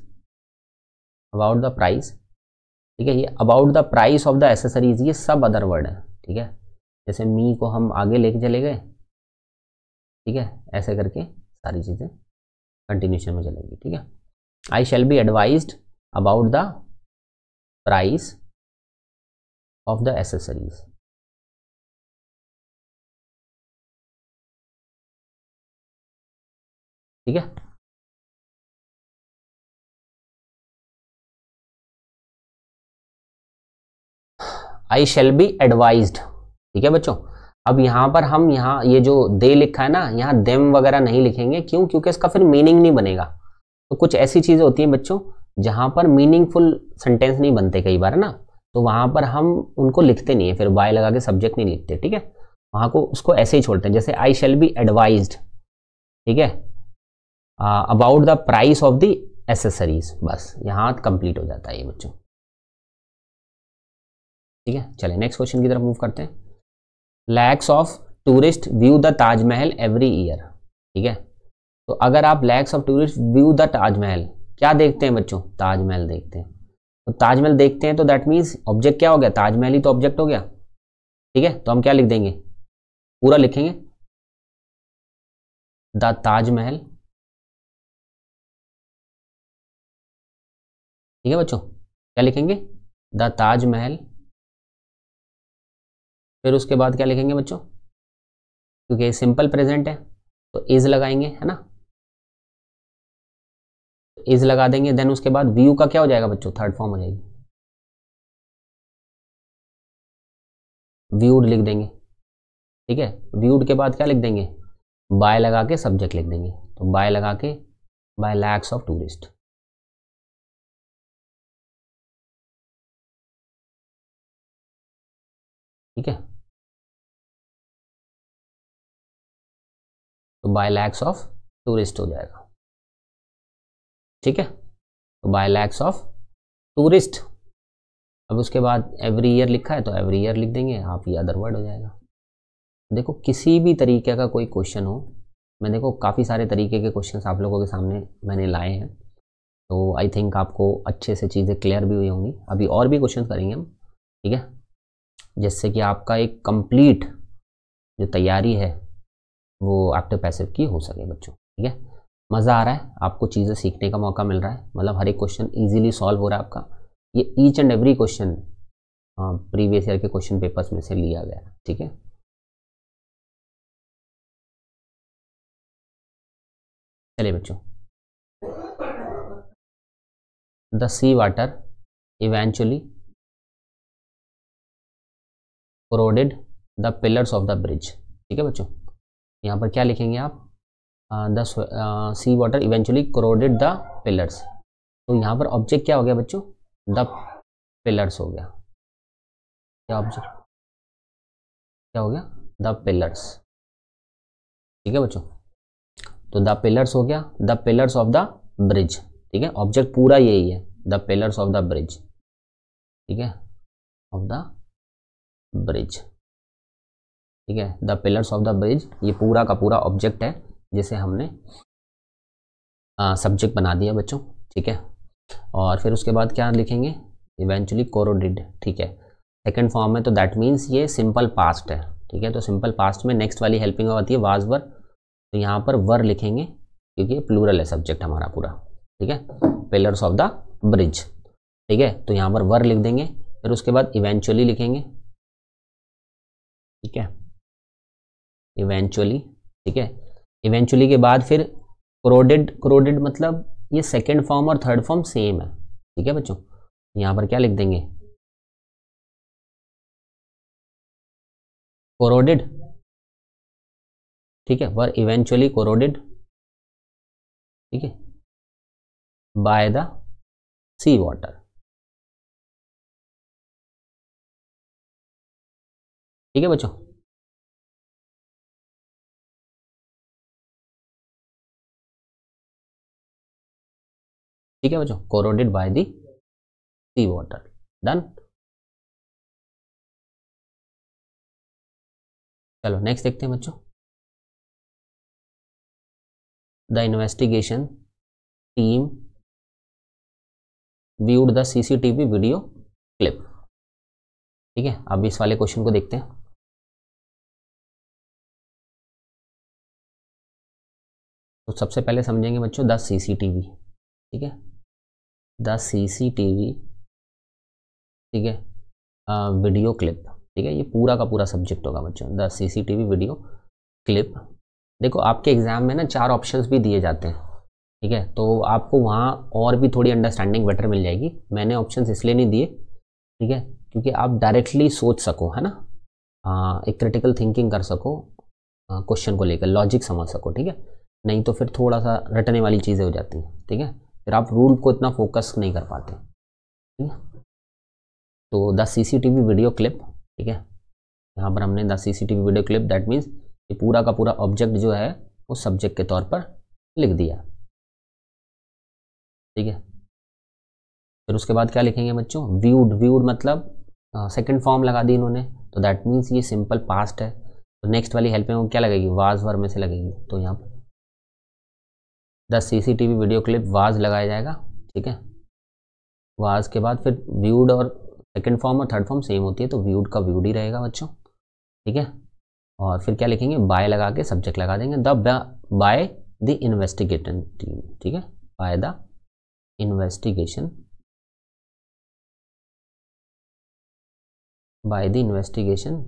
about the price, ठीक है। ये about the price of the accessories ये सब अदर वर्ड है, ठीक है। जैसे मी को हम आगे लेके चले गए, ठीक है, ऐसे करके सारी चीजें कंटिन्यूशन में चलेंगी, ठीक है। I shall be advised about the price of the accessories, ठीक है। आई शेल बी एडवाइज्ड, ठीक है बच्चों। अब यहाँ पर हम ये जो दे लिखा है ना, यहाँ देम वगैरह नहीं लिखेंगे, क्यों? क्योंकि इसका फिर मीनिंग नहीं बनेगा। तो कुछ ऐसी चीजें होती हैं बच्चों जहां पर मीनिंगफुल सेंटेंस नहीं बनते कई बार, है ना, तो वहां पर हम उनको लिखते नहीं है, फिर बाय लगा के सब्जेक्ट नहीं लिखते, ठीक है, वहां को उसको ऐसे ही छोड़ते हैं। जैसे आई शेल बी एडवाइज्ड, ठीक है, about the price of the accessories, बस यहां कंप्लीट हो जाता है ये बच्चों, ठीक है। चलिए नेक्स्ट क्वेश्चन की तरफ मूव करते हैं। Lakhs of tourist view the Taj Mahal every year, ठीक है। तो अगर आप lakhs of tourist view the Taj Mahal, क्या देखते हैं बच्चों? ताजमहल देखते हैं। तो ताजमहल देखते हैं तो दैट मीन्स ऑब्जेक्ट क्या हो गया? ताजमहल ही तो ऑब्जेक्ट हो गया, ठीक है। तो हम क्या लिख देंगे? पूरा लिखेंगे, द ताजमहल, ठीक है बच्चों। क्या लिखेंगे? द ताजमहल। फिर उसके बाद क्या लिखेंगे बच्चों? क्योंकि सिंपल प्रेजेंट है तो इज लगाएंगे, है ना, इज लगा देंगे। देन उसके बाद व्यू का क्या हो जाएगा बच्चों? थर्ड फॉर्म हो जाएगी, व्यूड लिख देंगे, ठीक है। व्यूड के बाद क्या लिख देंगे? बाय लगा के सब्जेक्ट लिख देंगे, तो बाय लगा के बाय लैक्स ऑफ टूरिस्ट, ठीक है। तो बाय लैक्स ऑफ टूरिस्ट हो जाएगा, ठीक है। तो बाय लैक्स ऑफ टूरिस्ट। अब उसके बाद एवरी ईयर लिखा है तो एवरी ईयर लिख देंगे, आप ये अदर वर्ड हो जाएगा। देखो किसी भी तरीके का कोई क्वेश्चन हो, मैं देखो काफ़ी सारे तरीके के क्वेश्चंस आप लोगों के सामने मैंने लाए हैं, तो आई थिंक आपको अच्छे से चीज़ें क्लियर भी हुई होंगी। अभी और भी क्वेश्चन करेंगे हम, ठीक है, जिससे कि आपका एक कंप्लीट जो तैयारी है वो एक्टिव पैसिव की हो सके बच्चों, ठीक है। मज़ा आ रहा है, आपको चीज़ें सीखने का मौका मिल रहा है, मतलब हर एक क्वेश्चन ईजिली सॉल्व हो रहा है आपका। ये each and every question previous year के क्वेश्चन पेपर्स में से लिया गया, ठीक है। चलिए बच्चों, the sea water eventually corroded the pillars of the bridge, ठीक है बच्चों। यहाँ पर क्या लिखेंगे आप? The sea water eventually corroded the pillars. तो यहाँ पर ऑब्जेक्ट क्या हो गया बच्चों? द पिलर्स हो गया। क्या ऑब्जेक्ट क्या हो गया? द पिलर्स, ठीक है बच्चों। तो द पिलर्स हो गया, the pillars of the bridge, ठीक है। ऑब्जेक्ट पूरा यही है, the pillars of the bridge, ठीक है, ऑफ द ब्रिज, ठीक है। The pillars of the bridge ये पूरा का पूरा ऑब्जेक्ट है जिसे हमने सब्जेक्ट बना दिया बच्चों, ठीक है। और फिर उसके बाद क्या लिखेंगे? इवेंचुअली कोरोडेड, ठीक है, सेकंड फॉर्म में, तो दैट मीन्स ये सिंपल पास्ट है, ठीक है। तो सिंपल पास्ट में नेक्स्ट वाली हेल्पिंग आती है वाज वर, तो यहाँ पर वर लिखेंगे क्योंकि प्लूरल है सब्जेक्ट हमारा पूरा, ठीक है, पिलर्स ऑफ द ब्रिज, ठीक है। तो यहाँ पर वर लिख देंगे, फिर उसके बाद इवेंचुअली लिखेंगे, ठीक है, इवेंचुअली, ठीक है। इवेंचुअली के बाद फिर कोरोडेड, कोरोडेड मतलब ये सेकेंड फॉर्म और थर्ड फॉर्म सेम है, ठीक है बच्चों। यहाँ पर क्या लिख देंगे? कोरोडेड, ठीक है, वर इवेंचुअली कोरोडेड, ठीक है, बाय द सी वाटर, ठीक है बच्चों। ठीक है बच्चों, corroded by the sea water, done. चलो नेक्स्ट देखते हैं बच्चों। The investigation team viewed the CCTV video clip, ठीक है। अब इस वाले क्वेश्चन को देखते हैं। तो सबसे पहले समझेंगे बच्चों द सीसीटीवी, ठीक है, द सीसीटीवी, ठीक है, वीडियो क्लिप, ठीक है। ये पूरा का पूरा सब्जेक्ट होगा बच्चों, द सीसीटीवी वीडियो क्लिप। देखो आपके एग्जाम में ना 4 ऑप्शंस भी दिए जाते हैं, ठीक है, तो आपको वहाँ और भी थोड़ी अंडरस्टैंडिंग बेटर मिल जाएगी। मैंने ऑप्शंस इसलिए नहीं दिए, ठीक है, क्योंकि आप डायरेक्टली सोच सको, है ना, एक क्रिटिकल थिंकिंग कर सको क्वेश्चन को लेकर, लॉजिक समझ सको, ठीक है। नहीं तो फिर थोड़ा सा रटने वाली चीज़ें हो जाती हैं, ठीक है, फिर आप रूल को इतना फोकस नहीं कर पाते, ठीक है। तो द सीसीटीवी वीडियो क्लिप, ठीक है, यहाँ पर हमने the CCTV video clip, that means ये पूरा का पूरा ऑब्जेक्ट जो है वो सब्जेक्ट के तौर पर लिख दिया, ठीक है। फिर उसके बाद क्या लिखेंगे बच्चों, व्यूड, व्यूड मतलब सेकंड फॉर्म लगा दी इन्होंने, तो दैट मीन्स ये सिंपल पास्ट है, तो नेक्स्ट वाली हेल्पिंग वो क्या लगेगी, वाज वर्ब में से लगेगी, तो यहाँ पर the CCTV video clip was लगाया जाएगा, ठीक है। वाज के बाद फिर व्यूड, और सेकंड फॉर्म और थर्ड फॉर्म सेम होती है, तो व्यूड का व्यूड ही रहेगा बच्चों, ठीक है। और फिर क्या लिखेंगे, बाय लगा के सब्जेक्ट लगा देंगे, the by the investigation team, ठीक है, by the investigation, by the investigation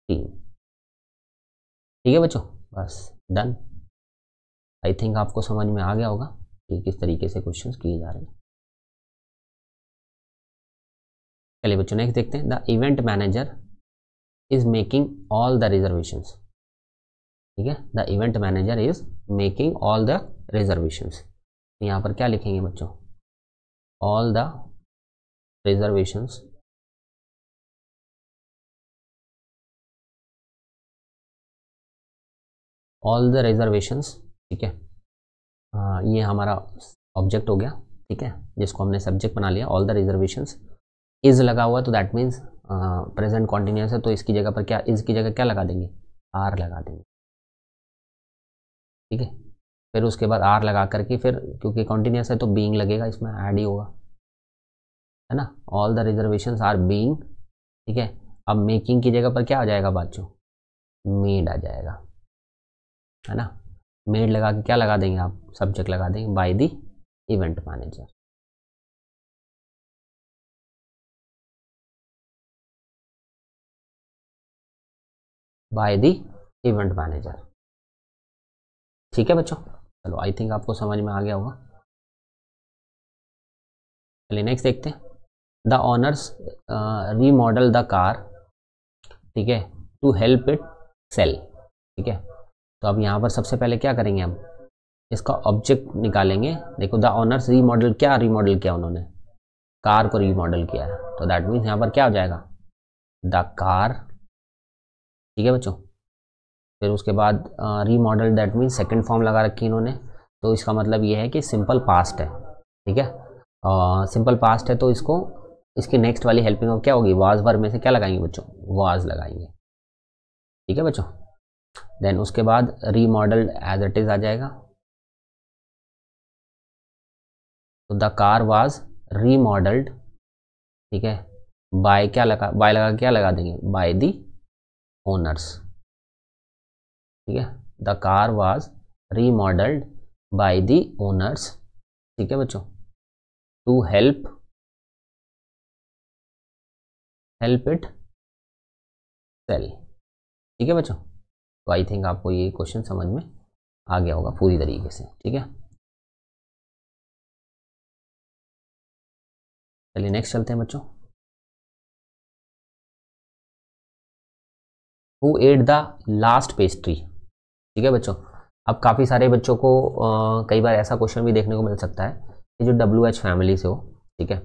team, ठीक है बच्चों, बस डन। आई थिंक आपको समझ में आ गया होगा कि किस तरीके से क्वेश्चंस किए जा रहे हैं। चलिए बच्चों नेक्स्ट देखते हैं, the event manager is making all the reservations, ठीक है, the event manager is making all the reservations, यहाँ पर क्या लिखेंगे बच्चों, all the reservations, all the reservations, ठीक है। ये हमारा ऑब्जेक्ट हो गया, ठीक है, जिसको हमने सब्जेक्ट बना लिया, ऑल द रिजर्वेशंस, इज लगा हुआ तो दैट मीन्स प्रेजेंट कॉन्टिन्यूस है, तो इसकी जगह पर क्या, इज की जगह क्या लगा देंगे, आर लगा देंगे, ठीक है। फिर उसके बाद आर लगा करके फिर क्योंकि कॉन्टिन्यूस है तो बीइंग लगेगा, इसमें ऐड ही होगा, है ना, all the reservations are being, ठीक है। अब मेकिंग की जगह पर क्या आ जाएगा बच्चों, मेड आ जाएगा, है ना, मेड लगा के क्या लगा देंगे आप, सब्जेक्ट लगा देंगे by the event manager, by the event manager, ठीक है बच्चों। चलो आई थिंक आपको समझ में आ गया होगा। चलिए नेक्स्ट देखते हैं, the honours remodel the car, ठीक है, टू हेल्प इट सेल, ठीक है। तो अब यहाँ पर सबसे पहले क्या करेंगे, हम इसका ऑब्जेक्ट निकालेंगे। देखो द ऑनर्स रीमॉडल, क्या रीमॉडल किया उन्होंने, कार को रीमॉडल किया है, तो दैट मीन्स यहाँ पर क्या हो जाएगा, द कार, ठीक है बच्चों। फिर उसके बाद remodel, that means second form लगा रखी इन्होंने, तो इसका मतलब ये है कि सिंपल पास्ट है, ठीक है, सिंपल पास्ट है, तो इसको इसकी नेक्स्ट वाली हेल्पिंग ऑफ क्या होगी, वाज वर्ब में से क्या लगाएंगे बच्चों, वाज लगाएंगे, ठीक है बच्चों। देन उसके बाद रीमॉडल्ड एज इट इज आ जाएगा, तो द कार वाज रीमॉडल्ड, ठीक है, बाय क्या लगा, बाय लगा क्या लगा देंगे, बाय द ओनर्स, ठीक है, the car was remodelled by the owners, ठीक है बच्चों, टू हेल्प इट सेल, ठीक है बच्चों। तो आई थिंक आपको ये क्वेश्चन समझ में आ गया होगा पूरी तरीके से, ठीक है। चलिए नेक्स्ट चलते हैं बच्चों, who at the last pastry, ठीक है बच्चों। अब काफ़ी सारे बच्चों को कई बार ऐसा क्वेश्चन भी देखने को मिल सकता है कि जो WH फैमिली से हो, ठीक है,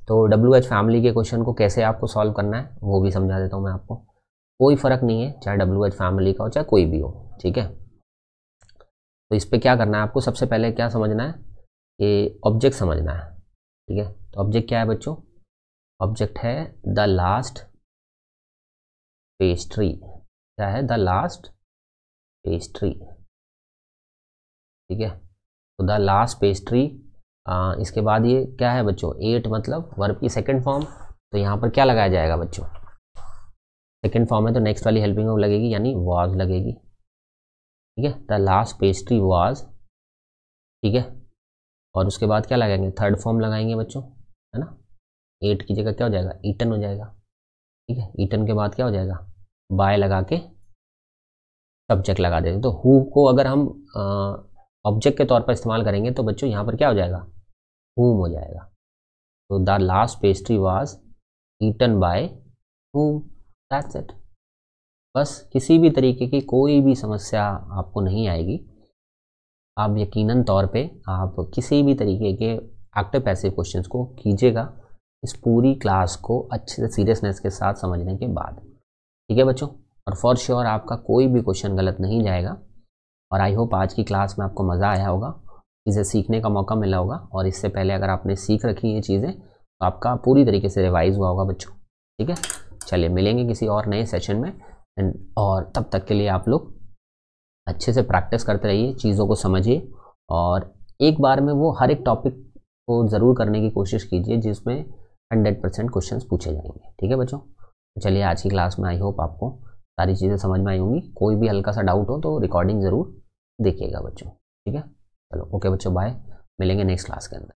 तो WH फैमिली के क्वेश्चन को कैसे आपको सॉल्व करना है वो भी समझा देता हूँ मैं आपको। कोई फ़र्क नहीं है, चाहे WH फैमिली का हो चाहे कोई भी हो, ठीक है। तो इस पर क्या करना है आपको, सबसे पहले क्या समझना है कि ऑब्जेक्ट समझना है, ठीक है। तो ऑब्जेक्ट क्या है बच्चों, ऑब्जेक्ट है द लास्ट पेस्ट्री, क्या है, द लास्ट पेस्ट्री, ठीक है। तो द लास्ट पेस्ट्री, इसके बाद ये क्या है बच्चों, एट मतलब वर्ब की सेकंड फॉर्म, तो यहाँ पर क्या लगाया जाएगा बच्चों, सेकंड फॉर्म है तो नेक्स्ट वाली हेल्पिंग वर्ब लगेगी, यानी वाज लगेगी, ठीक है, द लास्ट पेस्ट्री वाज, ठीक है। और उसके बाद क्या लगाएंगे, थर्ड फॉर्म लगाएंगे बच्चों, है ना, एट की जगह क्या हो जाएगा, ईटन हो जाएगा, ठीक है। ईटन के बाद क्या हो जाएगा, बाय लगा के सब्जेक्ट लगा देंगे। तो हु को अगर हम ऑब्जेक्ट के तौर पर इस्तेमाल करेंगे तो बच्चों यहाँ पर क्या हो जाएगा, हुम हो जाएगा, तो the last pastry was eaten by whom? That's it. बस किसी भी तरीके की कोई भी समस्या आपको नहीं आएगी। आप यकीनन तौर पे आप किसी भी तरीके के एक्टिव पैसिव क्वेश्चंस को कीजिएगा इस पूरी क्लास को अच्छे से सीरियसनेस के साथ समझने के बाद। ठीक है बच्चों, और फॉर श्योर आपका कोई भी क्वेश्चन गलत नहीं जाएगा। और आई होप आज की क्लास में आपको मज़ा आया होगा, चीज़ें सीखने का मौका मिला होगा, और इससे पहले अगर आपने सीख रखी ये चीज़ें तो आपका पूरी तरीके से रिवाइज हुआ होगा बच्चों। ठीक है, चलिए मिलेंगे किसी और नए सेशन में, और तब तक के लिए आप लोग अच्छे से प्रैक्टिस करते रहिए, चीज़ों को समझिए, और एक बार में वो हर एक टॉपिक को ज़रूर करने की कोशिश कीजिए जिसमें 100% क्वेश्चंस पूछे जाएंगे। ठीक है बच्चों, चलिए आज की क्लास में आई होप आपको सारी चीज़ें समझ में आई होंगी। कोई भी हल्का सा डाउट हो तो रिकॉर्डिंग ज़रूर देखिएगा बच्चों। ठीक है, चलो ओके बच्चों, बाय, मिलेंगे नेक्स्ट क्लास के अंदर।